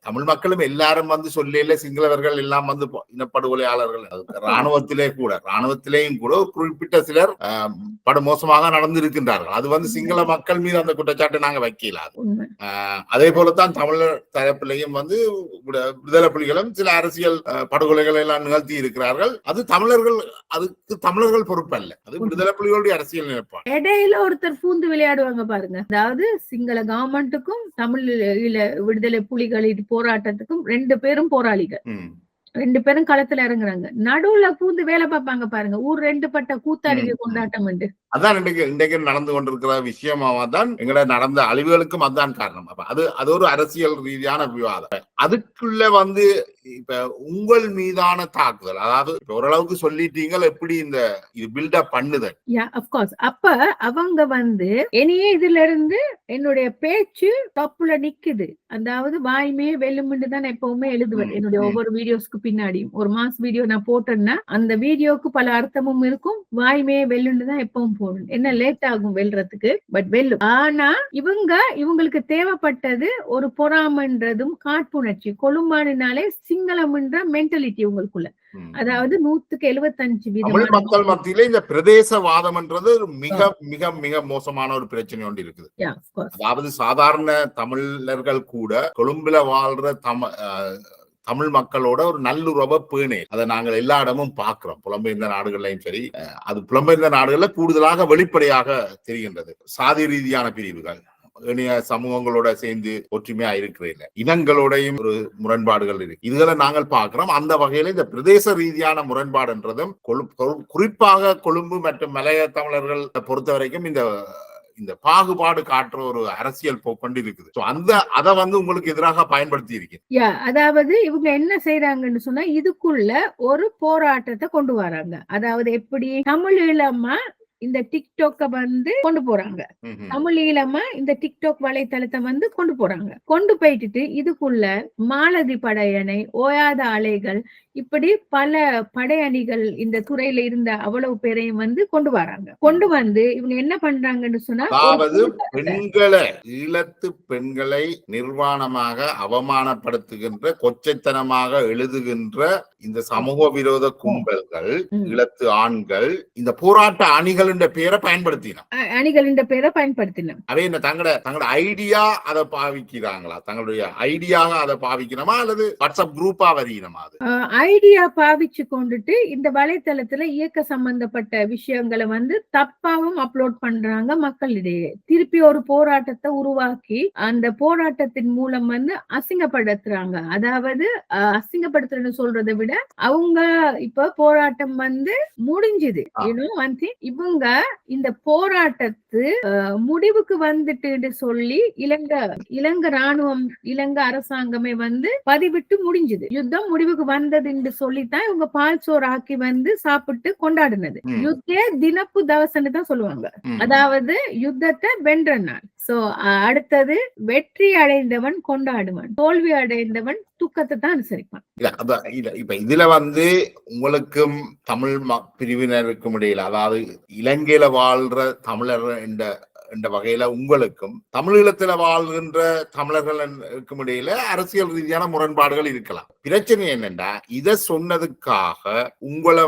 தமிழ் மக்களும் எல்லாரும் வந்து சொல்லல, சிங்களவர்கள் எல்லாம் வந்து இனப்படுகொலையாளர்கள். ராணுவத்திலேயும் கூட ஒரு குறிப்பிட்ட சிலர் படு மோசமாக நடந்திருக்கின்றார்கள். அது வந்து சிங்கள மக்கள் மீது அந்த குற்றச்சாட்டு நாங்க வைக்கல. அதே போலதான் தமிழர் தரப்பிலையும் வந்து விடுதலை புலிகளும் சில அரசியல் படுகொலைகள் எல்லாம் நிகழ்த்தி இருக்கிறார்கள். அது தமிழர்கள் பொறுப்பல்ல, அது விடுதலை புலிகளுடைய அரசியல் நினைப்பாங்க. இடையில ஒருத்தர் பூந்து விளையாடுவாங்க பாருங்க. அதாவது சிங்கள கவர்மெண்ட்டுக்கும் தமிழ் விடுதலை புலிகளின் போராட்டத்துக்கும் 2 பேரும் போராளிகள், 2 பேரும் களத்துல இறங்குறாங்க. நடுவுல பூந்து வேலை பார்ப்பாங்க பாருங்க, ஊர் 2 பட்ட கூத்தாடிக்கு கொண்டாட்டம். அதான் இன்றைக்கு நடந்து கொண்டிருக்கிற விஷயமா தான் எங்களை நடந்த அழிவுகளுக்கும் அதான் காரணம். அது ஒரு அரசியல் ரீதியான விவாதம். அதுக்குள்ள வந்து இப்ப உங்கள் மீதான தாக்குதல், அதாவது ஓரளவுக்கு சொல்லிட்டீங்க, எப்படி இந்த இது பில்டப் பண்ணுது? அப்ப அவங்க வந்து என்னையே இதுல இருந்து என்னுடைய பேச்சு தப்புல நிக்குது. அதாவது வாய்மையே வெல்லும்னு தான் எப்பவுமே எழுதுவேன் என்னுடைய ஒவ்வொரு வீடியோஸ்க்கு பின்னாடியும். ஒரு மாஸ் வீடியோ நான் போட்டேன்னா அந்த வீடியோக்கு பல அர்த்தமும் இருக்கும். வாய்மையே வெல்லுன்னு தான் எப்பவும் போடணும். என்ன லேட் ஆகும் வெல்றதுக்கு, பட் வெல்லும். ஆனா இவங்களுக்கு தேவைப்பட்டது ஒரு பொறாமன்றதும் காட்புணர்ச்சி. கொழும்பானினாலே சிங்களம் என்ற மென்டாலிட்டி உங்களுக்குள்ள. அதாவது 175% மக்கள் மத்தியில இந்த பிரதேசவாதம் என்றது மிக மிக மிக மோசமான ஒரு பிரச்சனை ஒன்று இருக்குது. அதாவது சாதாரண தமிழர்கள் கூட கொழும்புல வாழ்ற தமிழ் மக்களோட ஒரு நல்லுறவை பேணே அதை நாங்கள் எல்லா இடமும் பார்க்கிறோம். புலம்பெயர்ந்த நாடுகள்லையும் சரி, அது புலம்பெயர்ந்த நாடுகள்ல கூடுதலாக வெளிப்படையாக தெரிகின்றது. சாதி ரீதியான பிரிவுகள், இணைய சமூகங்களோட சேர்ந்து ஒற்றுமையா இருக்கிறதில்ல, இனங்களோடையும் ஒரு முரண்பாடுகள் இருக்கு. இதுகளை நாங்கள் பார்க்கிறோம். அந்த வகையில இந்த பிரதேச ரீதியான முரண்பாடுன்றதும் குறிப்பாக கொழும்பு மற்றும் மலைய தமிழர்கள் பொறுத்த வரைக்கும் இந்த பாகுபாடு காட்டுற ஒரு அரசியல் போக்கொண்டு இருக்குது. அதை உங்களுக்கு எதிராக பயன்படுத்தி இருக்கு. அதாவது இவங்க என்ன செய்யறாங்கன்னு சொன்னா இதுக்குள்ள ஒரு போராட்டத்தை கொண்டு வராங்க. அதாவது எப்படி தமிழ் ஈழமா இந்த டிக்டாக்க கொண்டு போறாங்க, தமிழ் ஈழமா இந்த டிக்டாக் வலைத்தளத்தை கொண்டு போறாங்க. கொண்டு போயிட்டு இதுக்குள்ள மாலதி படையணை, ஓயாத அலைகள், இப்படி பல படையணிகள் இந்த துறையில இருந்த அவ்வளவு பேரையும் கொண்டு வராங்க. கொண்டு இவங்க என்ன பண்றாங்கன்னு சொன்னா, அதாவது பெண்களை, ஈழத்து பெண்களை நிர்வாணமாக அவமானப்படுத்துகின்ற, கொச்சைத்தனமாக எழுதுகின்ற இந்த சமூக விரோத கும்பல்கள், ஈழத்து ஆண்கள் இந்த போராட்ட அணிகளின் பேரை பயன்படுத்தினோம். அவை என்ன தங்களோட ஐடியா அதை பாவிக்கிறாங்களா? தங்களுடைய ஐடியாக அதை பாவிக்கணுமா அல்லது வாட்ஸ்அப் குரூப்பா வரையணுமா? ஐடியா பாவிச்சு கொண்டுட்டு இந்த வலைத்தளத்துல இயக்க சம்பந்தப்பட்ட விஷயங்களை தப்பாவும் அப்லோட் பண்றாங்க மக்களிடையே. திருப்பி ஒரு போராட்டத்தை உருவாக்கி அந்த போராட்டத்தின் மூலம் அசிங்கப்படுத்துறாங்க. அதாவது அசிங்கப்படுத்துறன்னு சொல்றதை விட அவங்க இப்ப போராட்டம் முடிஞ்சுது. இவங்க இந்த போராட்டத்து முடிவுக்கு வந்துட்டு சொல்லி இலங்கை ராணுவம், இலங்கை அரசாங்கமே பதிவிட்டு முடிஞ்சது. யுத்தம் முடிவுக்கு வந்தது என்று சொல்லித்தான் இவங்க பால் சோறு ஆக்கி சாப்பிட்டு கொண்டாடினது. யுத்தே தினப்பு தவசன்னு தான் சொல்லுவாங்க. அதாவது யுத்தத்தை வென்ற நாள். சோ அடுத்தது வெற்றி அடைந்தவன் கொண்டாடுவான், தோல்வி அடைந்தவன் துக்கத்தை தான் அனுசரிப்பான். இப்ப இதுல உங்களுக்கும் தமிழ் பிரிவினருக்கும் இடையில, அதாவது இலங்கையில வாழ்ற தமிழர் என்ற வகையில உங்களுக்கும் தமிழீழத்துல வாழ்கின்ற தமிழர்களுக்கும் இடையில அரசியல் ரீதியான முரண்பாடுகள் இருக்கலாம். பிரச்சனை என்னன்னா, இத சொன்னதுக்காக உங்களை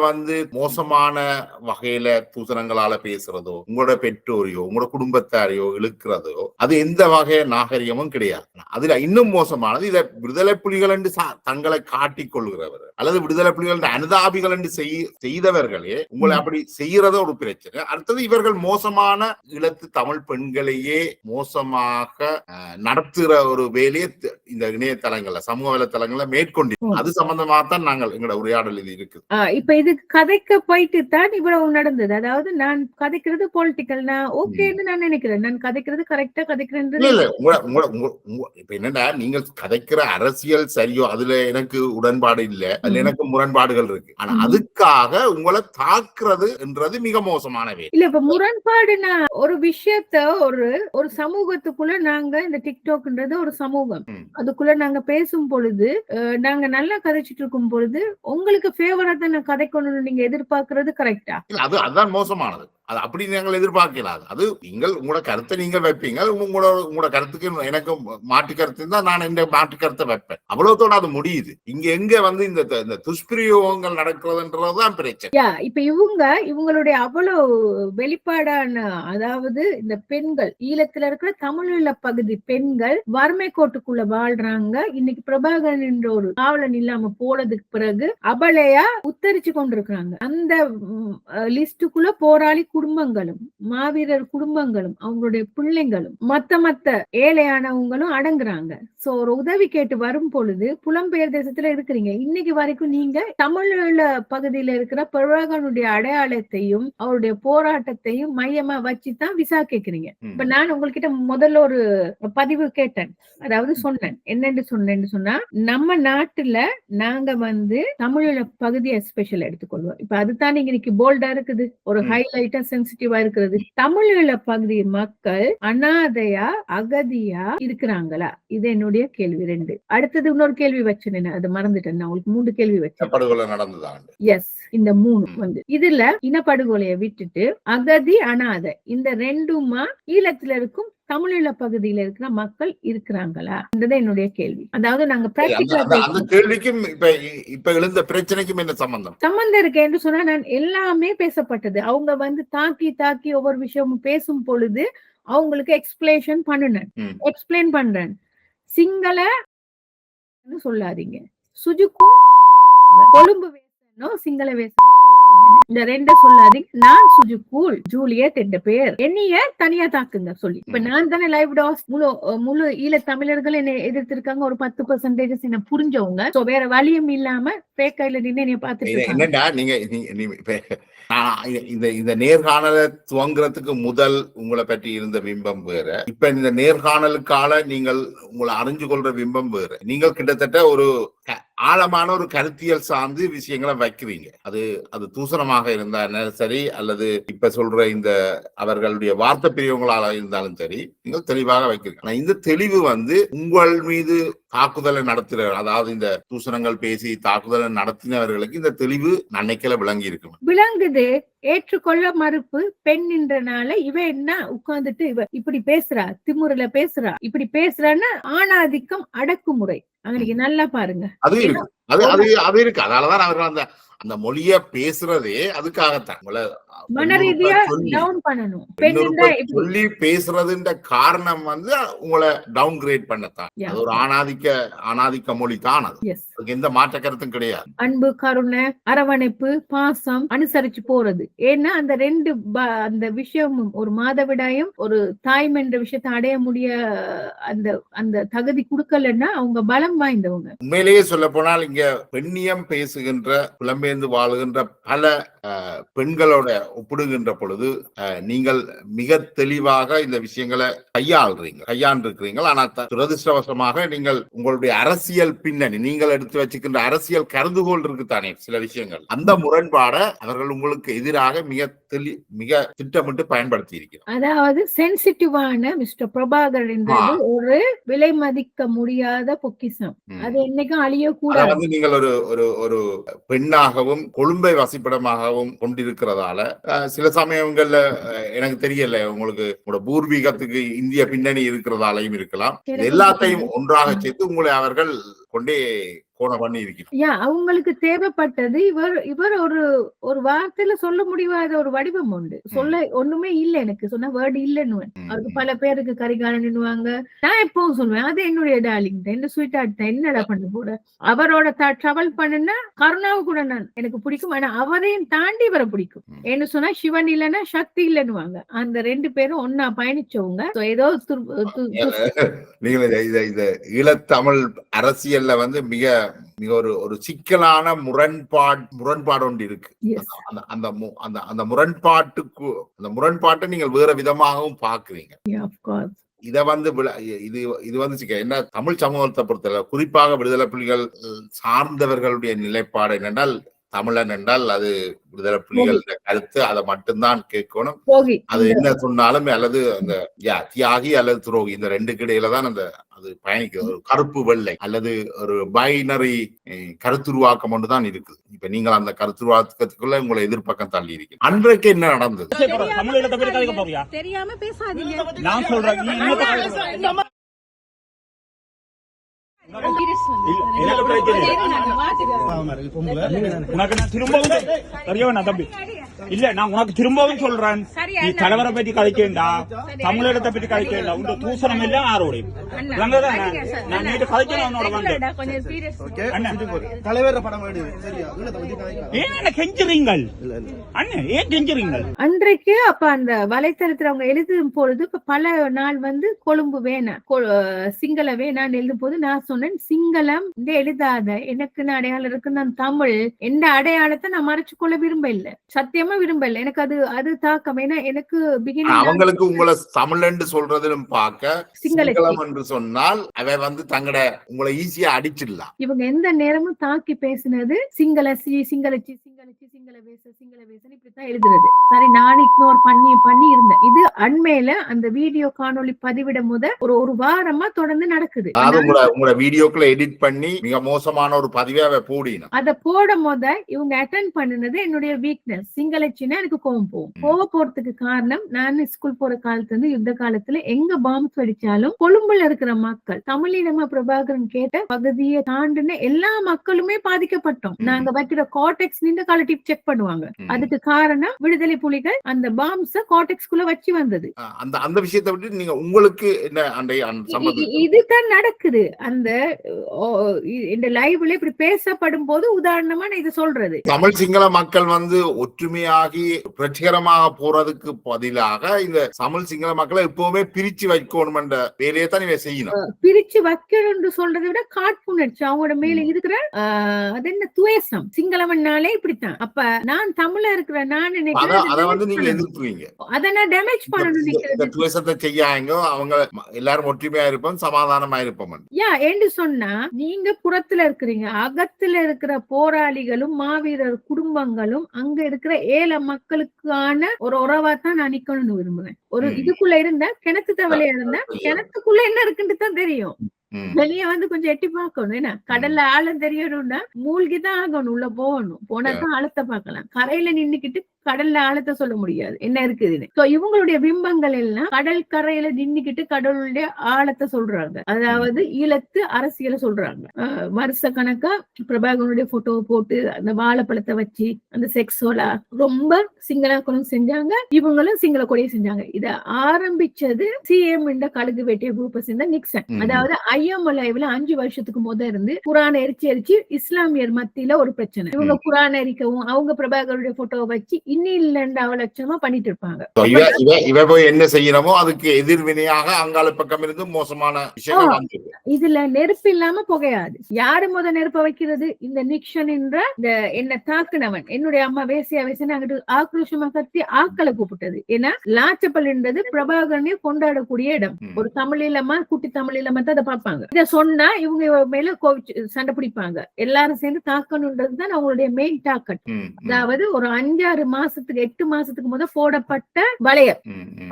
மோசமான வகையில தூசணங்களால பேசுறதோ, உங்களோட பெற்றோரையோ உங்களோட குடும்பத்தாரையோ இழுக்கிறதோ அது எந்த வகை நாகரிகமும் கிடையாது. அதுல இன்னும் மோசமானது, இத விடுதலை புலிகள் என்று தங்களை காட்டிக் கொள்கிறவர் அல்லது விடுதலை புலிகள் அனுதாபிகள் என்று செய்தவர்களே உங்களை அப்படி செய்யறத ஒரு பிரச்சனை. அடுத்தது இவர்கள் மோசமான ஈழத்து தமிழ் பெண்களையே மோசமாக நடத்துகிற ஒரு வேலையை இந்த இணையதளங்கள்ல, சமூக வலைத்தளங்கள்ல மேற்கொண்டு, அது சம்பந்தமாக தான் நாங்கள் எங்களோட உரையாடல் இது இருக்கு. இப்ப இது கதைக்க போயிட்டு தான் இவ்வளவு நடந்தது. அதாவது நான் கதைக்கிறது பொலிட்டிக்கல், நான் ஓகேன்னு நான் நினைக்கிறேன், நான் கதைக்கிறது கரெக்டா கதைக்கிறேன். இப்ப என்னன்னா, நீங்கள் கதைக்கிற அரசியல் சரியோ, அதுல எனக்கு உடன்பாடு இல்ல, அதுல எனக்கு முரண்பாடுகள் இருக்கு. ஆனா அதுக்காக உங்களை தாக்குறது என்றது மிக மோசமான வேலை இல்ல. இப்ப முரண்பாடுனா ஒரு விஷயத்த ஒரு சமூகத்துக்குள்ள நாங்க இந்த டிக்டாக்ன்றது ஒரு சமூகம், அதுக்குள்ள நாங்க பேசும் பொழுது, நாங்க நல்லா கதைச்சிட்டு இருக்கும் பொழுது உங்களுக்கு ஃபேவரா தான் கதைக்கணும்னு நீங்க எதிர்பார்க்கறது கரெக்டா? அதுதான் மோசமானது. அது அப்படி நாங்கள் எதிர்பார்க்கலாம். அது நீங்கள் உங்களோட கருத்தை நீங்க வைப்பீங்க, உங்களோட கருத்துக்கு எனக்கு மாற்று கருத்து இருந்தா நான் இந்த மாற்று கருத்தை வைப்பேன், அவ்வளவுதோட அது முடியுது. இங்க எங்க இந்த துஷ்பிரயோகங்கள் நடக்கிறதுன்றதுதான் பிரச்சனை. இப்ப இவங்களுடைய அவ்வளவு வெளிப்பாடான, அதாவது இந்த பெண்கள், ஈழத்துல இருக்கிற தமிழீழ பகுதி பெண்கள் வறுமை கோட்டுக்குள்ள வாழ்றாங்க. இன்னைக்கு பிரபாகரன் என்ற ஒரு காவலன் இல்லாம போனதுக்கு பிறகு அபலையா உத்தரிச்சு கொண்டிருக்கிறாங்க. அந்த லிஸ்டுக்குள்ள போராளி குடும்பங்களும், மாவீரர் குடும்பங்களும், அவங்களுடைய பிள்ளைங்களும், மத்த ஏழையானவங்களும் அடங்குறாங்க. சோ ஒரு உதவி கேட்டு வரும் பொழுது புலம்பெயர் தேசத்துல இருக்கிறீங்க. இன்னைக்கு வரைக்கும் நீங்க தமிழீழ பகுதியில இருக்கிற பிரபாகரனுடைய அடையாளத்தையும் அவருடைய போராட்டத்தையும் மையமா வச்சுதான் விசா கேக்குறீங்க. இப்ப நான் உங்ககிட்ட முதல்ல ஒரு பதிவு கேட்டேன், அதாவது சொன்னேன் என்னன்னு சொன்னா, நம்ம நாட்டுல நாங்க தமிழீழ பகுதியை ஸ்பெஷல் எடுத்துக்கொள்வோம். இப்ப அதுதான் இன்னைக்கு போல்டா இருக்குது, ஒரு ஹைலைட்டா சென்சிட்டிவா இருக்கிறது. தமிழீழ பகுதி மக்கள் அனாதையா அகதியா இருக்கிறாங்களா? இது என்னுடைய கேள்வி 2. அடுத்தது இன்னொரு கேள்வி வச்சேன், அது மறந்துட்டேன். நான் உங்களுக்கு 3 கேள்வி வச்சேன். எஸ், இந்த 3 இதுல இனப்படுகொலையை விட்டுட்டு அகதி அனாதை இந்த 2மா ஈழத்துல இருக்கும் தமிழீழ பகுதியில இருக்கிற மக்கள் இருக்கிறாங்களா? என்னுடைய கேள்வி. அதாவது நாங்க இப்ப எழுந்த பிரச்சனைக்கும் என்ன சம்பந்தம் இருக்கு என்று சொன்னா, நான் எல்லாமே பேசப்பட்டது. அவங்க தாக்கி ஒவ்வொரு விஷயமும் பேசும் பொழுது அவங்களுக்கு எக்ஸ்பிளைன் பண்றேன். சிங்கள சொல்லாதீங்க, சுஜுக்கூல் கொழும்பு வேசனோ சிங்கள வேசனோ இந்த ரெண்ட சொல்லாதீங்க. நான் சுஜுக்கூல் ஜூலியட் என்ற பெயர் என்னைய தனியா தாக்குங்க சொல்லி. இப்ப நான் தானே லைவ் டாஸ் முழு ஈழ தமிழர்கள் என்ன எதிர்த்திருக்காங்க. ஒரு 10% என்ன புரிஞ்சவங்க. சோ வேற வழியும் இல்லாம பேக்கையில நின்று என்னைய பாத்துட்டு என்னடா நீங்க இந்த நேர்காணலை துவங்குறதுக்கு முதல் உங்களை பற்றி இருந்த பிம்பம் வேற, இப்ப இந்த நேர்காணலுக்கால நீங்கள் உங்களை அறிஞ்சு கொள்ற பிம்பம் வேற. நீங்கள் கிட்டத்தட்ட ஒரு ஆழமான ஒரு கருத்தியல் சார்ந்து விஷயங்களை வைக்கிறீங்க. அது தூசணமாக இருந்தாலும் சரி, அல்லது இப்ப சொல்ற இந்த அவர்களுடைய வார்த்தை பிரிவுகளாக இருந்தாலும் சரி, நீங்கள் தெளிவாக வைக்கிறீங்க. ஆனா இந்த தெளிவு உங்கள் மீது தாக்குதலை நடத்துகிறவர், அதாவது இந்த தூசணங்கள் பேசி தாக்குதலை நடத்தினவர்களுக்கு இந்த தெளிவு நன்னைக்கல விளங்கி இருக்கும். விளங்குது. ஏற்றுக்கொள்ள மறுப்பு பெண் என்றனால இவ என்ன உட்கார்ந்துட்டு இவ இப்படி பேசுறா, திமுறையில பேசுறா, இப்படி பேசுறான்னு ஆணாதிக்கம் அடக்குமுறை அவங்களுக்கு நல்லா பாருங்க. அது இருக்கு, அது இருக்கு. அதனாலதான் அவர்கள் அந்த மொழிய பேசுறதே அதுக்காகத்தான். மனரீதியா டவுன் பண்ணணும். சொல்லி பேசுறதுன்ற காரணம் உங்களை டவுன் கிரேட் பண்ணத்தான். அது ஒரு ஆணாதிக்க மொழி தான். அது எந்த மாற்ற கருத்தும் கிடையாது. அன்பு, கருணை, அரவணைப்பு, பாசம் அனுசரிச்சு போறது. ஏன்னா அந்த ரெண்டு அந்த விஷயமும் ஒரு மாதவிடாயும் ஒரு தாய்மை என்ற விஷயத்தை அடைய முடிய அந்த தகுதி கொடுக்கலன்னா அவங்க பலம் வாய்ந்தவங்க. உண்மையிலேயே சொல்ல போனால் இங்க பெண்ணியம் பேசுகின்ற புலம்பெயர்ந்து வாழுகின்ற பல பெண்களோட ஒப்பிடுகின்ற பொழுது நீங்கள் மிக தெளிவாக இந்த விஷயங்களை கையாண்டிருக்கிறீங்க. ஆனா துரதிருஷ்டவசமாக நீங்கள் உங்களுடைய அரசியல் பின்னணி, நீங்கள் எடுத்து வச்சுக்கின்ற அரசியல் கருதுகோள் இருக்குத்தானே சில விஷயங்கள், அந்த முரண்பாடை அவர்கள் உங்களுக்கு எதிராக மிக திட்டமிட்டு பயன்படுத்தி இருக்கிறார். அதாவது சென்சிட்டிவான மிஸ்டர் பிரபாகர் என்றது ஒரு விலை மதிக்க முடியாத பொக்கிஷம். அது என்னைக்கும் அழியக்கூடாது. நீங்கள் ஒரு பெண்ணாகவும் கொழும்பை வசிப்பிடமாகவும் கொண்டிருக்கிறதால சில சமயங்கள்ல எனக்கு தெரியல, உங்களுக்கு உங்களோட பூர்வீகத்துக்கு இந்திய பின்னணி இருக்கிறதாலையும் இருக்கலாம். எல்லாத்தையும் ஒன்றாக சேர்த்து உங்களை அவர்கள் கொண்டே அவங்களுக்கு தேவைப்பட்டது இவர் ஒரு வார்த்தையில சொல்ல முடியாத ஒரு வடிவம் உண்டு. சொல்ல ஒண்ணுமே இல்ல, எனக்கு சொன்ன வேர்டு இல்லன்னு அவருக்கு பல பேருக்கு கரிகாலன்னுவாங்க. நான் எப்பவும் சொல்லுவேன், அது என்னுடைய டார்லிங் தான், என்ன ஸ்வீட் ஆர்ட் தான், என்னடா பண்ண போட. அவரோட டிராவல் பண்ணுனா கருணாவை கூட எனக்கு பிடிக்கும். ஆனா அவரையும் தாண்டி இவரை பிடிக்கும். என்ன சொன்னா சிவன் இல்லைன்னா சக்தி இல்லைன்னுவாங்க. அந்த ரெண்டு பேரும் ஒன்னா பயணிச்சவங்க. ஏதோ ஈழத்தமிழ் அரசியல்ல மிக ஒரு சிக்கலான முரண்பாடு ஒன்று இருக்கு. அந்த முரண்பாட்டை நீங்கள் வேற விதமாகவும் பாக்குறீங்க. இத இது என்ன தமிழ் சமூகத்தை பொறுத்தவரை குறிப்பாக விடுதலை புலிகள் சார்ந்தவர்களுடைய நிலைப்பாடு என்னென்றால், தமிழன் என்றால் அது விடுதலை புலிகள் கருத்து, அதை மட்டும்தான் கேட்கணும். அது என்ன சொன்னாலும் அல்லது அந்த தியாகி அல்லது துரோகி, இந்த ரெண்டுக்கு இடையில தான் அது பயணிக்கிறது. ஒரு கருப்பு வெள்ளை அல்லது ஒரு பைனரி கருத்துருவாக்கம் ஒன்றுதான் இருக்குது. இப்ப நீங்கள் அந்த கருத்துருவாக்கத்துக்குள்ள உங்களை எதிர்பக்கம் தள்ளி இருக்கு. அன்றைக்கு என்ன நடந்தது? தெரியாம பேசாதீங்க. நான் சொல்றேன், உனக்கு நான் திரும்பவும் தம்பி இல்ல, நான் உனக்கு திரும்பவும் சொல்றேன், நீ தலைவரை பற்றி கதைக்கேண்டா, தமிழகத்தை பற்றி கதைக்கேண்டா, உங்க தூசணம் எல்லாம் ஆரோடையும் நான் நேற்று கதைக்கணும். தலைவர் படம் ஏன் கெஞ்சுறீங்கள் அண்ணன், ஏன் கெஞ்சுறீங்கள்? அன்றைக்கு அப்ப அந்த வலைத்தளத்துல அவங்க எழுதும் பொழுது பல நாள் கொழும்பு வேணாம், சிங்கள வேணான்னு எழுதும் போது நான் சொன்னேன், சிங்களம் எழுதாத, எனக்கு அடையாளம் இருக்கு, நான் தமிழ் எந்த அடையாளத்தை நான் மறைச்சு கொள்ள விரும்ப இல்ல, சத்தியமா விரும்ப இல்ல. எனக்கு அது தாக்கம். ஏன்னா எனக்கு அவங்களுக்கு உங்களை தமிழ் என்று சொல்றதும் பார்க்க சிங்களம் என்று சொன்னால் அவை தங்கட உங்களை ஈஸியா அடிச்சிடலாம். இவங்க எந்த நேரமும் தாக்கி பேசினது சிங்களச்சி சிங்களச்சி சிங்களச்சி சிங்கள வேச சிங்கள வேசன் இப்படித்தான் எழுதுறது. சரி, நான் இக்னோர் பண்ணி இருந்தேன். இது அண்மையில அந்த வீடியோ காணொளி பதிவிட ஒரு வாரமா தொடர்ந்து நடக்குது. உங்களோட வீடியோக்களை எடிட் பண்ணி மிக மோசமான ஒரு பதிவை போடினோம். அதை போடும் போத இவங்க அட்டென்ட் பண்ணினது என்னுடைய வீக்னஸ். சிங்கள கலைச்சுன்னா எனக்கு கோவம் போகும். கோவம் போறதுக்கு காரணம், நான் ஸ்கூல் போற காலத்துல இருந்து யுத்த காலத்துல எங்க பாம்பு வெடிச்சாலும் கொழும்புல இருக்கிற மக்கள் தமிழினமா பிரபாகரன் கேட்ட பகுதியை தாண்டின எல்லா மக்களுமே பாதிக்கப்பட்டோம். நாங்க வைக்கிற கார்டெக்ஸ் நின்று கலட்டி செக் பண்ணுவாங்க. அதுக்கு காரணம் விடுதலை புலிகள் அந்த பாம்ஸ கார்டெக்ஸ்குள்ள வச்சு வந்தது. அந்த விஷயத்தை விட்டு நீங்க உங்களுக்கு இதுதான் நடக்குது. அந்த இந்த லைவ்ல இப்படி பேசப்படும் போது உதாரணமா நான் இதை சொல்றது, தமிழ் சிங்கள மக்கள் ஒற்றுமையாகி புரட்சிகரமாக போறதுக்கு பதிலாக இந்த தமிழ் சிங்கள மக்களை எப்பவுமே பிரிச்சு வைக்கணும் என்ற வேலையை தான் இவ செய்யணும். பிரிச்சு வைக்கணும்னு சொல்றதை விட காட்புணர்ச்சி அவங்களோட மேல இருக்கிற அது என்ன துவேஷம். சிங்களவன்னாலே இப்படித்தான். அப்ப நான் தமிழ இருக்கிற நான் அதை நீங்க எதிர்ப்புவீங்க, அதை நான் டேமேஜ் பண்ணணும் நினைக்கிறேன். துவேஷத்தை செய்யாங்க, அவங்க எல்லாரும் ஒற்றுமையா இருப்போம், சமாதானமா இருப்போம். என்று சொன்னா நீங்க புறத்துல இருக்கிறீங்க, அகத்துல இருக்கிற போராளிகளும் மாவீரர் குடும்பங்களும் அங்க இருக்கிற ஏழை மக்களுக்கான ஒரு உறவா தான் நான் நிக்கணும்னு விரும்புவேன். ஒரு இதுக்குள்ள இருந்தா கிணத்து தவளையா இருந்தா கிணத்துக்குள்ள என்ன இருக்குன்னு தான் தெரியும். வெளிய கொஞ்சம் எட்டி பார்க்கணும். ஏன்னா கடல்ல ஆழம் தெரியணும்னா மூழ்கிதான் ஆகணும், உள்ள போகணும், போனாதான் ஆழத்தை பார்க்கலாம். கரையில நின்னுக்கிட்டு கடல்ல ஆழத்தை சொல்ல முடியாது என்ன இருக்குதுன்னு. இவங்களுடைய பிம்பங்கள் எல்லாம் கடல் கரையில நின்னுக்கிட்டு கடலுடைய ஆழத்தை சொல்றாங்க. அதாவது ஈழத்து அரசியலை சொல்றாங்க. வருஷ கணக்கா பிரபாகரனுடைய போட்டோவை போட்டு அந்த வாழைப்பழத்தை வச்சு அந்த செக்ஸோலா ரொம்ப சிங்கள செஞ்சாங்க, இவங்களும் சிங்கள கொடியை செஞ்சாங்க. இத ஆரம்பிச்சது சிஎம் என்ற கழுகு வெட்டிய குரூப்பை சேர்ந்த நிக்சன். அதாவது ஐஎம்எல்ஐல 5 வருஷத்துக்கு முதல் இருந்து குரான் எரிச்சு இஸ்லாமியர் மத்தியில ஒரு பிரச்சனை. இவங்க குரான் எரிக்கவும் அவங்க பிரபாகருடைய போட்டோவை வச்சு இன்னில் அவலட்சணமா பண்ணிட்டு இருப்பாங்க. இவ போய் என்ன செய்யணுமோ அதுக்கு எதிர்வினையாக அங்காள பக்கம் இருந்து மோசமான விஷயம். இதுல நெருப்பு இல்லாம புகையாது. யாரு முத நெருப்ப வைக்கிறது? இந்த நிக்சன் என்ற என்ன தாக்குனவன். என்னுடைய அம்மா வேசியா வேசியா அங்கிட்டு ஆக்ரோஷமா கத்தி ஆக்களை கூப்பிட்டது. ஏன்னா லாச்சப்பல் என்றது பிரபாகரனை கொண்டாடக்கூடிய இடம். ஒரு தமிழீழமா குட்டி தமிழீழமா தான் அதை பார்ப்பாங்க. இத சொன்னா இவங்க மேல சண்டை பிடிப்பாங்க. எல்லாரும் சேர்ந்து தாக்கணும்ன்றதுதான் அவங்களுடைய மெயின் டார்கெட். அதாவது ஒரு 5-6 மாசத்துக்கு 8 மாசத்துக்கு முதல் போடப்பட்ட வளையம்,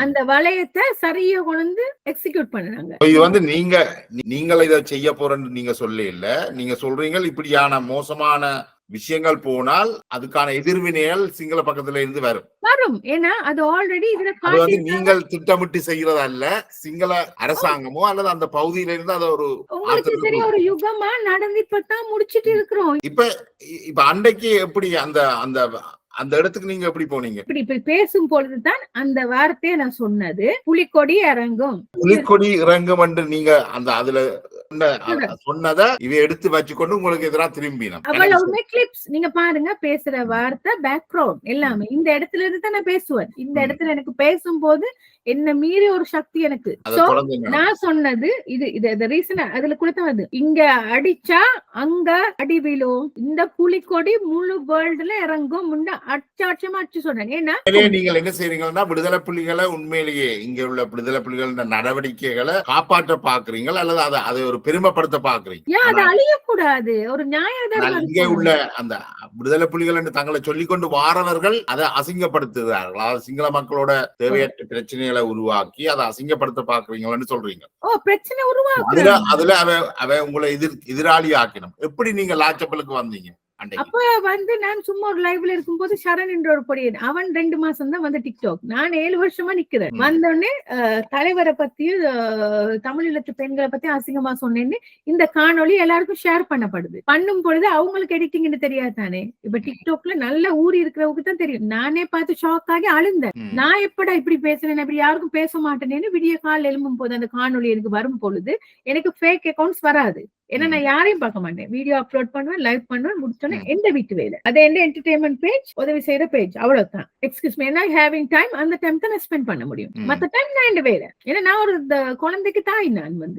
அந்த வளையத்தை சரியா கொண்டு எக்ஸிக்யூட் பண்ணாங்க. இது நீங்க இதை செய்ய போறேன்னு நீங்க சொல்ல இல்ல, நீங்க சொல்றீங்க இப்படியான மோசமான விஷயங்கள் போனால் அதுக்கான எதிர்வினைகள் சிங்கள பக்கத்துல இருந்து வரும். ஏன்னா அது ஆல்ரெடி நீங்கள் திட்டமிட்டு செய்யறது அல்ல, சிங்கள அரசாங்கமோ அல்லது அந்த பகுதியில இருந்து அதை ஒரு யுகமா நடந்துதான் முடிச்சிட்டு இருக்கிறோம். இப்ப அன்றைக்கு எப்படி அந்த இடத்துக்கு நீங்க எப்படி போனீங்க? இப்படி பேசும் பொழுதுதான் அந்த வார்த்தையை நான் சொன்னது, புலிக்கொடி இறங்கும். புலிக்கொடி இறங்கும் என்று நீங்க அதுல சொன்னதை இவ எடுத்து வச்சுக்கொண்டு உங்களுக்கு எதிராக திரும்பினோம். அவ்வளவுமே கிளிப்ஸ் நீங்க பாருங்க. பேசுற வார்த்தை பேக்ரவுண்ட் எல்லாமே இந்த இடத்துல இருந்து தான் நான் பேசுவேன். இந்த இடத்துல எனக்கு பேசும்போது என்ன மீறி ஒரு சக்தி எனக்கு. நான் சொன்னது இது ரீசன் அதுல கூட தான் வருது. இங்க அடிச்சா அங்க அடி விழும், இந்த புலிக்கொடி முழு வேர்ல்டுல இறங்கும் அச்சாட்சமா அடிச்சு சொன்னேன். ஏன்னா நீங்கள் என்ன செய்றீங்கன்னா விடுதலை புலிகளை உண்மையிலேயே இங்க உள்ள விடுதலை புலிகள் நடவடிக்கைகளை காப்பாற்ற பாக்குறீங்க அல்லது அதை ஒரு பெருமைப்படுத்த பாக்குறீங்க? அது அழியக்கூடாது. ஒரு நியாயம். இங்க உள்ள அந்த விடுதலை புலிகள் என்று தங்களை சொல்லிக்கொண்டு வாரவர்கள் அதை அசிங்கப்படுத்துகிறார்கள். அதாவது சிங்கள மக்களோட தேவையற்ற பிரச்சனைகளை உருவாக்கி அதை அசிங்கப்படுத்த பாக்குறீங்கன்னு சொல்றீங்க. பிரச்சனை உருவாக்கு அதுல அவ உங்களை எதிராளி ஆக்கணும். எப்படி நீங்க லாச்சப்பலுக்கு வந்தீங்க? அப்ப நான் சும்மா ஒரு லைவ்ல இருக்கும்போது சரண் என்ற ஒரு பொடியன், அவன் 2 மாசம் தான் வந்து டிக்டாக், நான் 7 வருஷமா நிக்கிறேன். வந்தோடனே தலைவரை பத்தியும் தமிழீழத்து பெண்களை பத்தி அசிங்கமா சொன்னேன்னு இந்த காணொலி எல்லாருக்கும் ஷேர் பண்ணப்படுது. பண்ணும் பொழுது அவங்களுக்கு எடிட்டிங்னு தெரியாது தானே. இப்ப டிக்டாக்ல நல்ல ஊறி இருக்கிறவங்க தான் தெரியும். நானே பார்த்து ஷாக் ஆகி அழுந்தேன். நான் எப்படா இப்படி பேசுறேன், இப்படி யாருக்கும் பேச மாட்டேன்னு விடிய கால எழும்பும் போது அந்த காணொலி எனக்கு வரும் பொழுது எனக்கு ஃபேக் அக்கௌண்ட்ஸ் வராது. ஏன்னா நான் யாரையும் பார்க்க மாட்டேன். வீடியோ அப்லோட் பண்ணுவேன், லைவ் பண்ணுவேன், முடிச்சோன்னே எந்த வீட்டு வேலை அது எந்த என்டர்டைன்மெண்ட் பேஜ், உதவி செய்யற பேஜ், அவ்வளவுதான். எக்ஸ்கியூஸ் மீ, என்ன ஹேவிங் டைம் அந்த டைம் தான் நான் ஸ்பெண்ட் பண்ண முடியும். மத்த டைம் நான் எந்த வேலை. ஏன்னா நான் ஒரு குழந்தைக்கு தாய். நான்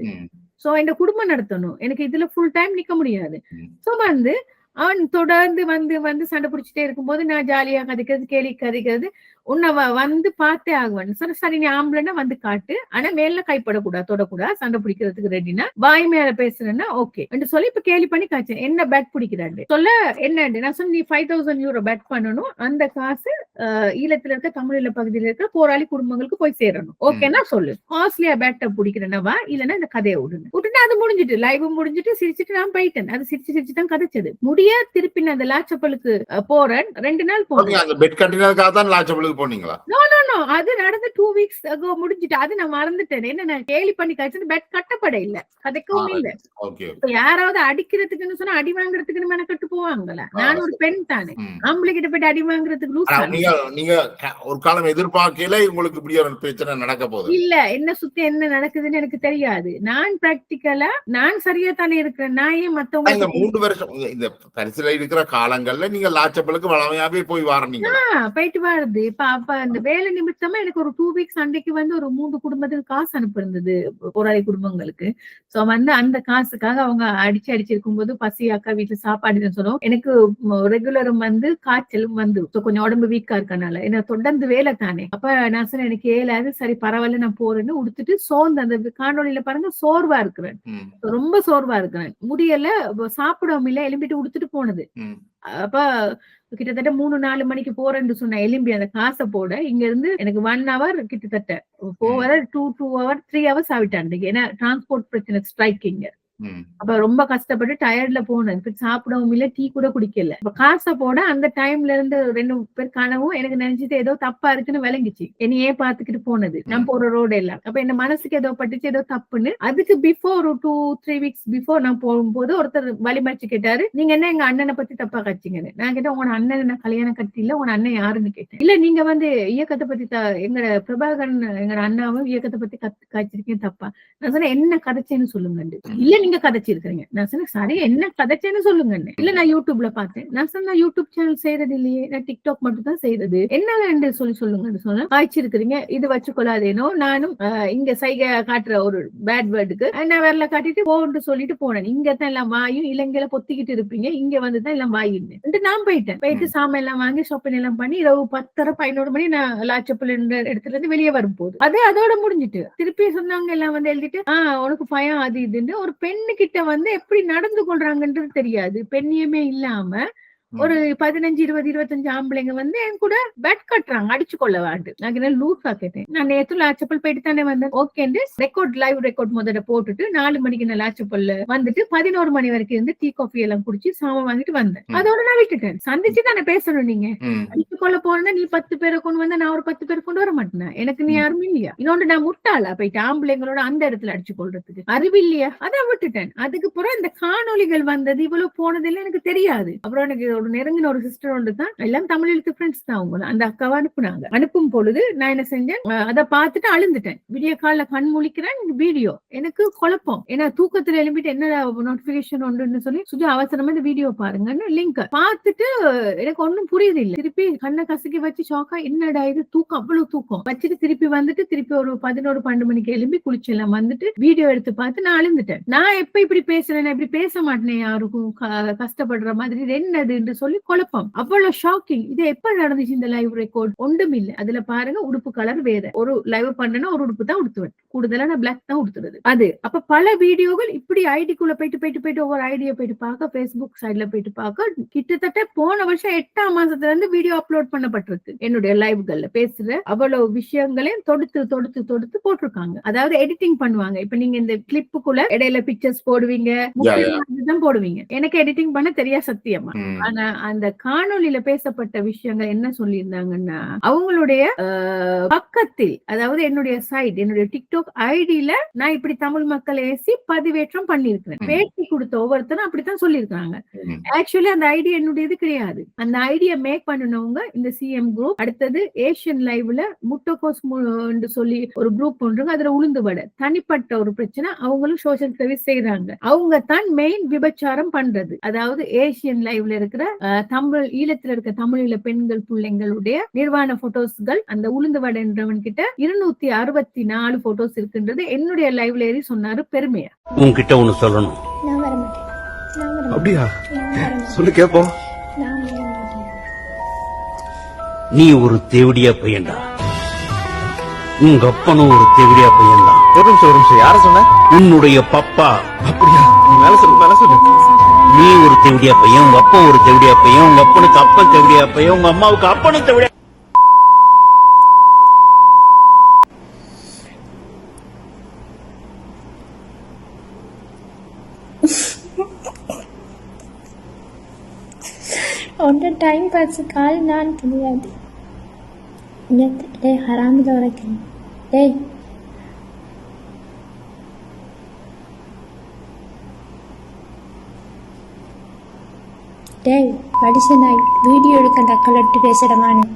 சோ என் குடும்பம் நடத்தணும். எனக்கு இதுல ஃபுல் டைம் நிக்க முடியாது. சோ அவன் தொடர்ந்து வந்து சண்டை பிடிச்சிட்டே இருக்கும்போது நான் ஜாலியா கதைக்கிறது, கேலி கதைக்கிறது, உன்னை வந்து பார்த்தே ஆகுவேன். சரி நீ ஆம்பளைன்னா வந்து காட்டு, ஆனா மேல கைப்படக்கூடாது, தொடக்கூடாது, சண்டை பிடிக்கிறதுக்கு ரெடினா வாய் மேல பேசுறேன்னா ஓகே சொல்லி இப்ப கேலி பண்ணி காய்ச்சேன். என்ன பேட் பிடிக்கிறாண்டு சொல்ல என்ன நான் சொன்ன, நீ 5000 euro பேட் பண்ணணும், அந்த காசு ஈழத்துல இருக்க தமிழீழ பகுதியில இருக்க போராளி குடும்பங்களுக்கு போய் சேரணும். ஓகேன்னா சொல்லு, காஸ்ட்லியா பேட்டை பிடிக்கிறேன்னவா, இல்லன்னா இந்த கதையை விட்டுட்டு அது முடிஞ்சிட்டு லைவ் முடிஞ்சிட்டு சிரிச்சுட்டு நான் போயிட்டேன். அது சிரிச்சு தான் கதைச்சது. முடிய திருப்பி நான் அந்த லாச்சப்பலுக்கு போறேன். 2 நாள் போனேன். அந்த பெட் கட்டினதுக்காக தான் லாச்சப்பலுக்கு போனீங்களா? அது நடந்து 2 வீக்ஸ் ago முடிஞ்சிட்டு. அது நான் மறந்துட்டேன். என்ன நான் கேலி பண்ணி கழிச்சு பெட் கட்டப்பட இல்ல, கதைக்கவும் இல்ல. யாராவது அடிக்கிறதுக்குன்னு சொன்னா அடி வாங்குறதுக்குன்னு மெனக்கட்டு போவாங்களா? நான் ஒரு பெண் தானே, ஆம்பளை கிட்ட போயிட்டு அடி வாங்குறதுக்கு நீங்க ஒரு காலம் எதிர்பார்க்கல உங்களுக்கு இப்படி ஒரு பிரச்சனை நடக்க போகுது இல்ல. என்ன சுத்தி என்ன நடக்குதுன்னு எனக்கு தெரியாது. நான் பிராக்டிக்கலா நான் சரியா தானே இருக்கிறேன். நான் ஏன் மத்தவங்க இந்த 3 வருஷம் இந்த பரிசுல இருக்கிற காலங்கள்ல நீங்க லாச்சப்பலுக்கு வளமையாவே போய் வாரீங்க? போயிட்டு வருது. அப்ப அந்த வேலை நிமித்தமா எனக்கு ஒரு 2 வீக்ஸ் அன்றைக்கு வந்து ஒரு 3 குடும்பத்துக்கு காசு அனுப்பிருந்தது, போராளி குடும்பங்களுக்கு. சோ வந்து அந்த காசுக்காக அவங்க அடிச்சிருக்கும் போது பசி அக்கா வீட்டுல சாப்பாடுன்னு சொன்னோம். எனக்கு ரெகுலரும் வந்து காய்ச்சலும் வந்து கொஞ்சம் உடம்பு வீக்கா இருக்கனால என்ன தொடர்ந்து வேலை தானே. அப்ப நான் சொன்னேன் எனக்கு ஏலாது, சரி பரவாயில்ல நான் போறேன்னு உடுத்துட்டு சோர்ந்து அந்த காணொலியில பாருங்க சோர்வா இருக்கிறேன், ரொம்ப சோர்வா இருக்கிறேன், முடியல, சாப்பிடாம இல்ல, எலும்பிட்டு உடுத்துட்டு போனது. அப்ப கிட்டத்தட்ட 3-4 மணிக்கு போறேன்னு சொன்ன எலும்பி அந்த காசை போட இங்க இருந்து எனக்கு 1 hour கிட்டத்தட்ட 4 hours 2 hours 3 hours ஆகிட்டான். ஏன்னா டிரான்ஸ்போர்ட் பிரச்சனை ஸ்ட்ரைக்கிங்க. அப்ப ரொம்ப கஷ்டப்பட்டு டயர்ட்ல போனேன். சாப்பிடவும் இல்ல, டீ கூட குடிக்கல. அப்ப காசை போட அந்த டைம்ல இருந்து 2 பேர் காணவும் எனக்கு நினைச்சிட்டு ஏதோ தப்பா இருக்குன்னு விளங்கிச்சு. என்னையே பாத்துக்கிட்டு போனது நான் போற ரோடு எல்லாம். அப்ப என்ன மனசுக்கு ஏதோ பட்டுச்சு, ஏதோ தப்புன்னு. அதுக்கு பிஃபோர் ஒரு 2-3 வீக்ஸ் பிஃபோர் நான் போகும்போது ஒருத்தர் வழிமறிச்சு கேட்டாரு, நீங்க என்ன எங்க அண்ணனை பத்தி தப்பா கட்சிங்கன்னு. நான் கேட்டேன், உங்க அண்ணன் என்ன கல்யாணம் கட்டி இல்ல, உங்க அண்ணன் யாருன்னு கேட்டேன். இல்ல நீங்க வந்து இயக்கத்தை பத்தி எங்க பிரபாகரன் எங்க அண்ணாவும் இயக்கத்தை பத்தி காய்ச்சிருக்கேன் தப்பா. நான் சொன்னேன் என்ன கதைச்சேன்னு சொல்லுங்க. இல்ல நீங்க கதைச்சிருக்கீங்க. நான் சொன்னேன் சரி என்ன கதைச்சேன்னு சொல்லுங்க. இல்ல நான் யூடியூப்ல பார்த்தேன். நான் சொன்ன யூடியூப் சேனல் செய்யறது இல்லையே, நான் டிக்டாக் மட்டும் தான் செய்யறது, என்ன சொல்லுங்க சொன்ன. காய்ச்சிருக்கிறீங்க, இது வச்சு கொள்ளாதேனோ. நானும் இங்க சைகை காட்டுற ஒரு பேட் வேர்டுக்கு நான் வேறல காட்டிட்டு போன்னு சொல்லிட்டு போனேன். இங்கதான் எல்லாம் வாயும் இலங்கையில பொத்திக்கிட்டு இருப்பீங்க, இங்க வந்துதான் எல்லாம் வாயின்னு நான் போயிட்டு சாமான் எல்லாம் வாங்கி ஷாப்பிங் எல்லாம் பண்ணி இரவு 10:30-11 மணி நான் லாச்சப்பல் இடத்துல இருந்து வெளியே வரும் போது அதோட முடிஞ்சிட்டு திருப்பி சொன்னாங்க எல்லாம் வந்து எழுதிட்டு உனக்கு பயம் அது இதுன்னு. ஒரு பெண்ணு கிட்ட வந்து எப்படி நடந்து கொள்றாங்கன்றது தெரியாது. பெண்ணியமே இல்லாம ஒரு 15-20-25 ஆம்பளைங்க வந்து என் கூட பெட் கட்டுறாங்க, அடிச்சு கொள்ள வாண்டு. நான் லூஸா கேட்டேன். நான் நேத்து லாச்சப்பல் போயிட்டு தானே வந்தேன். ஓகே லைவ் ரெக்கார்ட் முதல்ல போட்டுட்டு 4 மணிக்கு நான் லாச்சப்பல்ல வந்துட்டு 11 மணி வரைக்கும் இருந்து டீ காஃபி எல்லாம் குடிச்சு சாமான் வாங்கிட்டு வந்தேன். அதோட நான் விட்டுட்டேன். சந்திச்சு தானே பேசணும். நீங்க அடிச்சு கொள்ள போனா நீ 10 பேரை கொண்டு வந்தா நான் ஒரு 10 பேர் கொண்டு வர மாட்டேன். எனக்கு நீ யாருமே இல்லையா? இன்னொன்று நான் முட்டாளா போயிட்டு ஆம்பளைங்களோட அந்த இடத்துல அடிச்சு கொள்றதுக்கு அறிவு இல்லையா? அதான் விட்டுட்டேன். அதுக்கப்புறம் இந்த காணொலிகள் வந்தது இவ்வளவு போனதில்லை எனக்கு தெரியாது. அப்புறம் எனக்கு ஒரு நெருங்கின ஒரு சிஸ்டர் ஒன்று தான், எல்லாம் தமிழ் எழுத்து ஃப்ரெண்ட்ஸ் தான். அவங்க அந்த அக்காவை அனுப்புனாங்க. அனுப்பும் பொழுது நான் என்ன செஞ்சேன், அதை பார்த்துட்டு அழுந்துட்டேன். வீடியோ கால்ல கண் முழிக்கிறேன், வீடியோ எனக்கு குழப்பம். ஏன்னா தூக்கத்துல எழுப்பிட்டு என்ன நோட்டிபிகேஷன் ஒன்றுன்னு சொல்லி சுஜி அவசரமா இந்த வீடியோ பாருங்கன்னு லிங்க் பார்த்துட்டு எனக்கு ஒன்னும் புரியுது இல்ல. திருப்பி கண்ணை கசக்கி வச்சு ஷாக்கா என்னடா இது தூக்கம், அவ்வளவு தூக்கம் வச்சுட்டு திருப்பி வந்துட்டு திருப்பி ஒரு 11-12 மணிக்கு எழுப்பி குளிச்சு எல்லாம் வந்துட்டு வீடியோ எடுத்து பார்த்து நான் அழுந்துட்டேன். நான் எப்ப இப்படி பேசுறேன், இப்படி பேச மாட்டேன் யாருக்கும் கஷ்டப்படுற மாதிரி என்னது சொல்லி குழப்பம். அவ்வளவு ஷாக்கிங். இது எப்ப நடந்துச்சு இந்த லைவ் ரெக்கார்ட்? ஒன்றும் இல்ல. அதுல பாருங்க உடுப்பு கலர் வேற. ஒரு லைவ் பண்ணனா ஒரு உடுப்பு தான் உடுத்துவேன், கூடுதலா நான் பிளாக் தான் உடுத்துறது. அது அப்ப பல வீடியோகள் இப்படி ஐடிக்குள்ள போயிட்டு ஒவ்வொரு ஐடியா போயிட்டு பார்க்க, பேஸ்புக் சைட்ல போயிட்டு பார்க்க கிட்டத்தட்ட போன வருஷம் 8ஆம் மாசத்துல இருந்து வீடியோ அப்லோட் பண்ணப்பட்டிருக்கு. என்னுடைய லைவ்கள்ல பேசுற அவ்வளவு விஷயங்களையும் தொடுத்து போட்டிருக்காங்க. அதாவது எடிட்டிங் பண்ணுவாங்க. இப்ப நீங்க இந்த கிளிப்புக்குள்ள இடையில பிக்சர்ஸ் போடுவீங்க, தான் போடுவீங்க. எனக்கு எடிட்டிங் பண்ண தெரியா சத்தியமா. ஆனா அந்த காணொலியில பேசப்பட்ட விஷயங்கள் என்ன சொல்லியிருந்தாங்கன்னா, அவங்களுடைய பக்கத்தில், அதாவது என்னுடைய சைட், என்னுடைய டிக்டாக் ஐடியில நான் இப்படி தமிழ் மக்கள் ஏசி பதிவேற்றம் பண்ணிருக்கிறேன். பேட்டி கொடுத்த ஒவ்வொருத்தரும் அப்படித்தான் சொல்லியிருக்காங்க. ஆக்சுவலி அந்த ஐடி என்னுடையது கிடையாது. அந்த ஐடியா மேக் பண்ணனவங்க இந்த சிஎம் குரூப், அடுத்தது ஏஷியன் லைவ்ல முட்டோகோஸ் சொல்லி ஒரு குரூப் ஒன்றுங்க. அதுல உளுந்து வடை தனிப்பட்ட ஒரு பிரச்சனை, அவங்களும் சோசியல் சர்வீஸ் செய்யறாங்க. அவங்க தான் மெயின் விபச்சாரம் பண்றது. அதாவது ஏஷியன் லைவ்ல இருக்கிற தமிழ் ஈழத்துல இருக்க தமிழீழ பெண்கள் பிள்ளைங்களுடைய நிர்வாண போட்டோஸ்கள் அந்த உளுந்து வடை என்றவன் கிட்ட 264 போட்டோஸ் இருக்குன்றது என்னுடைய லைவ்ல ஏறி சொன்னாரு பெருமையா. உன்கிட்ட ஒண்ணு சொல்லணும். அப்படியா? சொல்லு கேப்போம். நீ ஒரு தேவடியா பையன்டா. உங்க அப்பனும் ஒரு தேவடியா பையன்டா. ஒரு நிமிஷம் யார சொன்ன? உன்னுடைய பப்பா. அப்படியா? மேல சொல்லு. நீ ஒரு தேவடியா பையன், உங்க அப்பா ஒரு தேவடியா பையன், உங்க அப்பனுக்கு அப்பன் தேவடியா பையன், உங்க அம்மாவுக்கு அப்பனும் தேவடியா. ஒன்றை டைம் பாஸ் கால் நான் கிடையாது. டே ஹராமில் வரைக்கும் டேய் டேய் மனுஷனாய் வீடியோ எடுக்கண்டா. கலட்டு பேசுறமான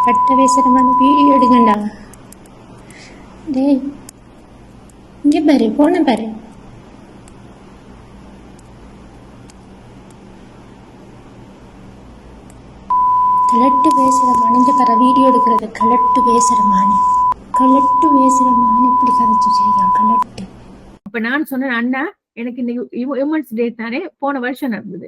கட்ட பேசுறமான வீடியோ எடுக்கண்டா. டேய் இங்கே பாரு, போன பாரு. கலட்டு பேசுறமான இங்கே பாரு, வீடியோ எடுக்கிறது. கலட்டு பேசுறமான இப்படி கதைச்சு செய்யலாம். கலட்டு. அப்ப நான் சொன்னேன், அண்ணா எனக்கு இந்த விமன்ஸ் டே தானே போன வருஷம் நடந்தது,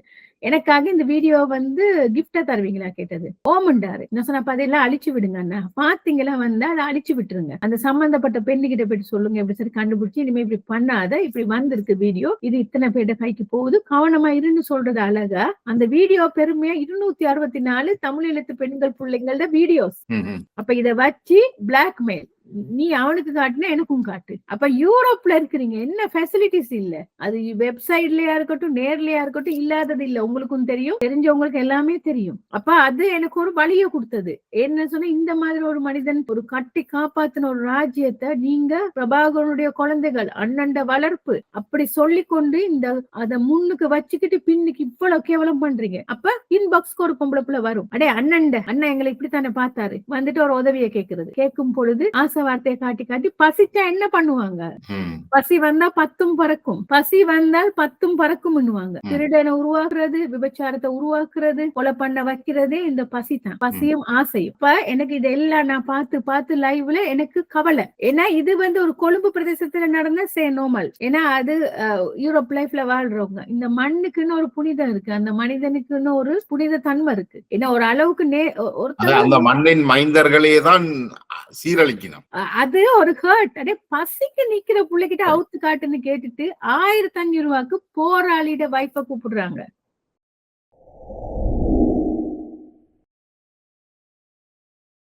எனக்காக இந்த வீடியோ வந்து கிஃப்டா தருவீங்களா கேட்டது. ஓமண்டாரு. நான் சொன்ன அதெல்லாம் அழிச்சு விடுங்க அண்ணா, பாத்தீங்களா வந்தா அதை அழிச்சு விட்டுருங்க, அந்த சம்பந்தப்பட்ட பெண்ணுகிட்ட போயிட்டு சொல்லுங்க, இப்படி சரி கண்டுபிடிச்சு இனிமே இப்படி பண்ணாத, இப்படி வந்திருக்கு வீடியோ, இது இத்தனை பேர்ட கைக்கு போகுது, கவனமா இருந்து சொல்றது அழகா. அந்த வீடியோ பெருமையா 264 தமிழ் எழுத்து பெண்கள் பிள்ளைங்களோட வீடியோஸ். அப்ப இத வச்சு பிளாக்மெயில், நீ அவனுக்கு காட்டுனா எனக்கும் காட்டு. அப்ப யூரோப்ல இருக்கிறீங்க, என்ன ஃபெசிலிட்டிஸ் இல்ல, அது வெப்சைட்லயா இருக்கட்டும் நேர்லயா இருக்கட்டும், இல்லாதது இல்ல, உங்களுக்கும் தெரியும், தெரிஞ்சவங்களுக்கு எல்லாமே தெரியும். அப்ப அது எனக்கு ஒரு வழியை கொடுத்தது. என்ன சொன்ன, இந்த மாதிரி ஒரு மனிதன் ஒரு கட்டி காப்பாத்தின ஒரு ராஜ்யத்தை நீங்க பிரபாகரனுடைய குழந்தைகள் அண்ணண்ட வளர்ப்பு அப்படி சொல்லி கொண்டு இந்த அத முன்னுக்கு வச்சுக்கிட்டு பின்னுக்கு இவ்வளவு கேவலம் பண்றீங்க. அப்ப இன்பாக்ஸ்க்கு ஒரு பொம்பளை பிள்ளை வரும், அடே அண்ணன் எங்களை இப்படித்தானே பார்த்தாரு, வந்துட்டு ஒரு உதவியை கேட்கறது. கேட்கும் பொழுது ஆசை வார்த்தையை காட்டி காட்டி பசிச்சா என்ன பண்ணுவாங்க, பசி வந்தா 10 பறக்கும், பசி வந்தால் 10 பறக்கும் பண்ணுவாங்க. திருடனை உருவாக்குறது, விபச்சாரத்தை உருவாக்குறது, கொலை பண்ண வைக்கிறதே இந்த பசி தான், பசியும் ஆசையும். இப்ப எனக்கு இதெல்லாம் நான் பார்த்து பார்த்து லைவ்ல எனக்கு கவலை. ஏன்னா இது வந்து ஒரு கொழும்பு பிரதேசத்துல நடந்த நோமல். ஏன்னா அது யூரோப் லைஃப்ல வாழ்றவங்க, இந்த மண்ணுக்குன்னு ஒரு புனிதம் இருக்கு, அந்த மனிதனுக்குன்னு ஒரு புனித தன்மை இருக்கு. ஏன்னா ஒரு அளவுக்கு அந்த மண்ணின் மைந்தர்களே தான் சீரழிக்கணும். அது ஒரு ஹர்ட். அதே பசிக்கு நிக்கிற பிள்ளைகிட்ட அவுத்து காட்டுன்னு கேட்டுட்டு 1500 ரூபாய்க்கு போராளிட வைஃப கூப்பிடுறாங்க.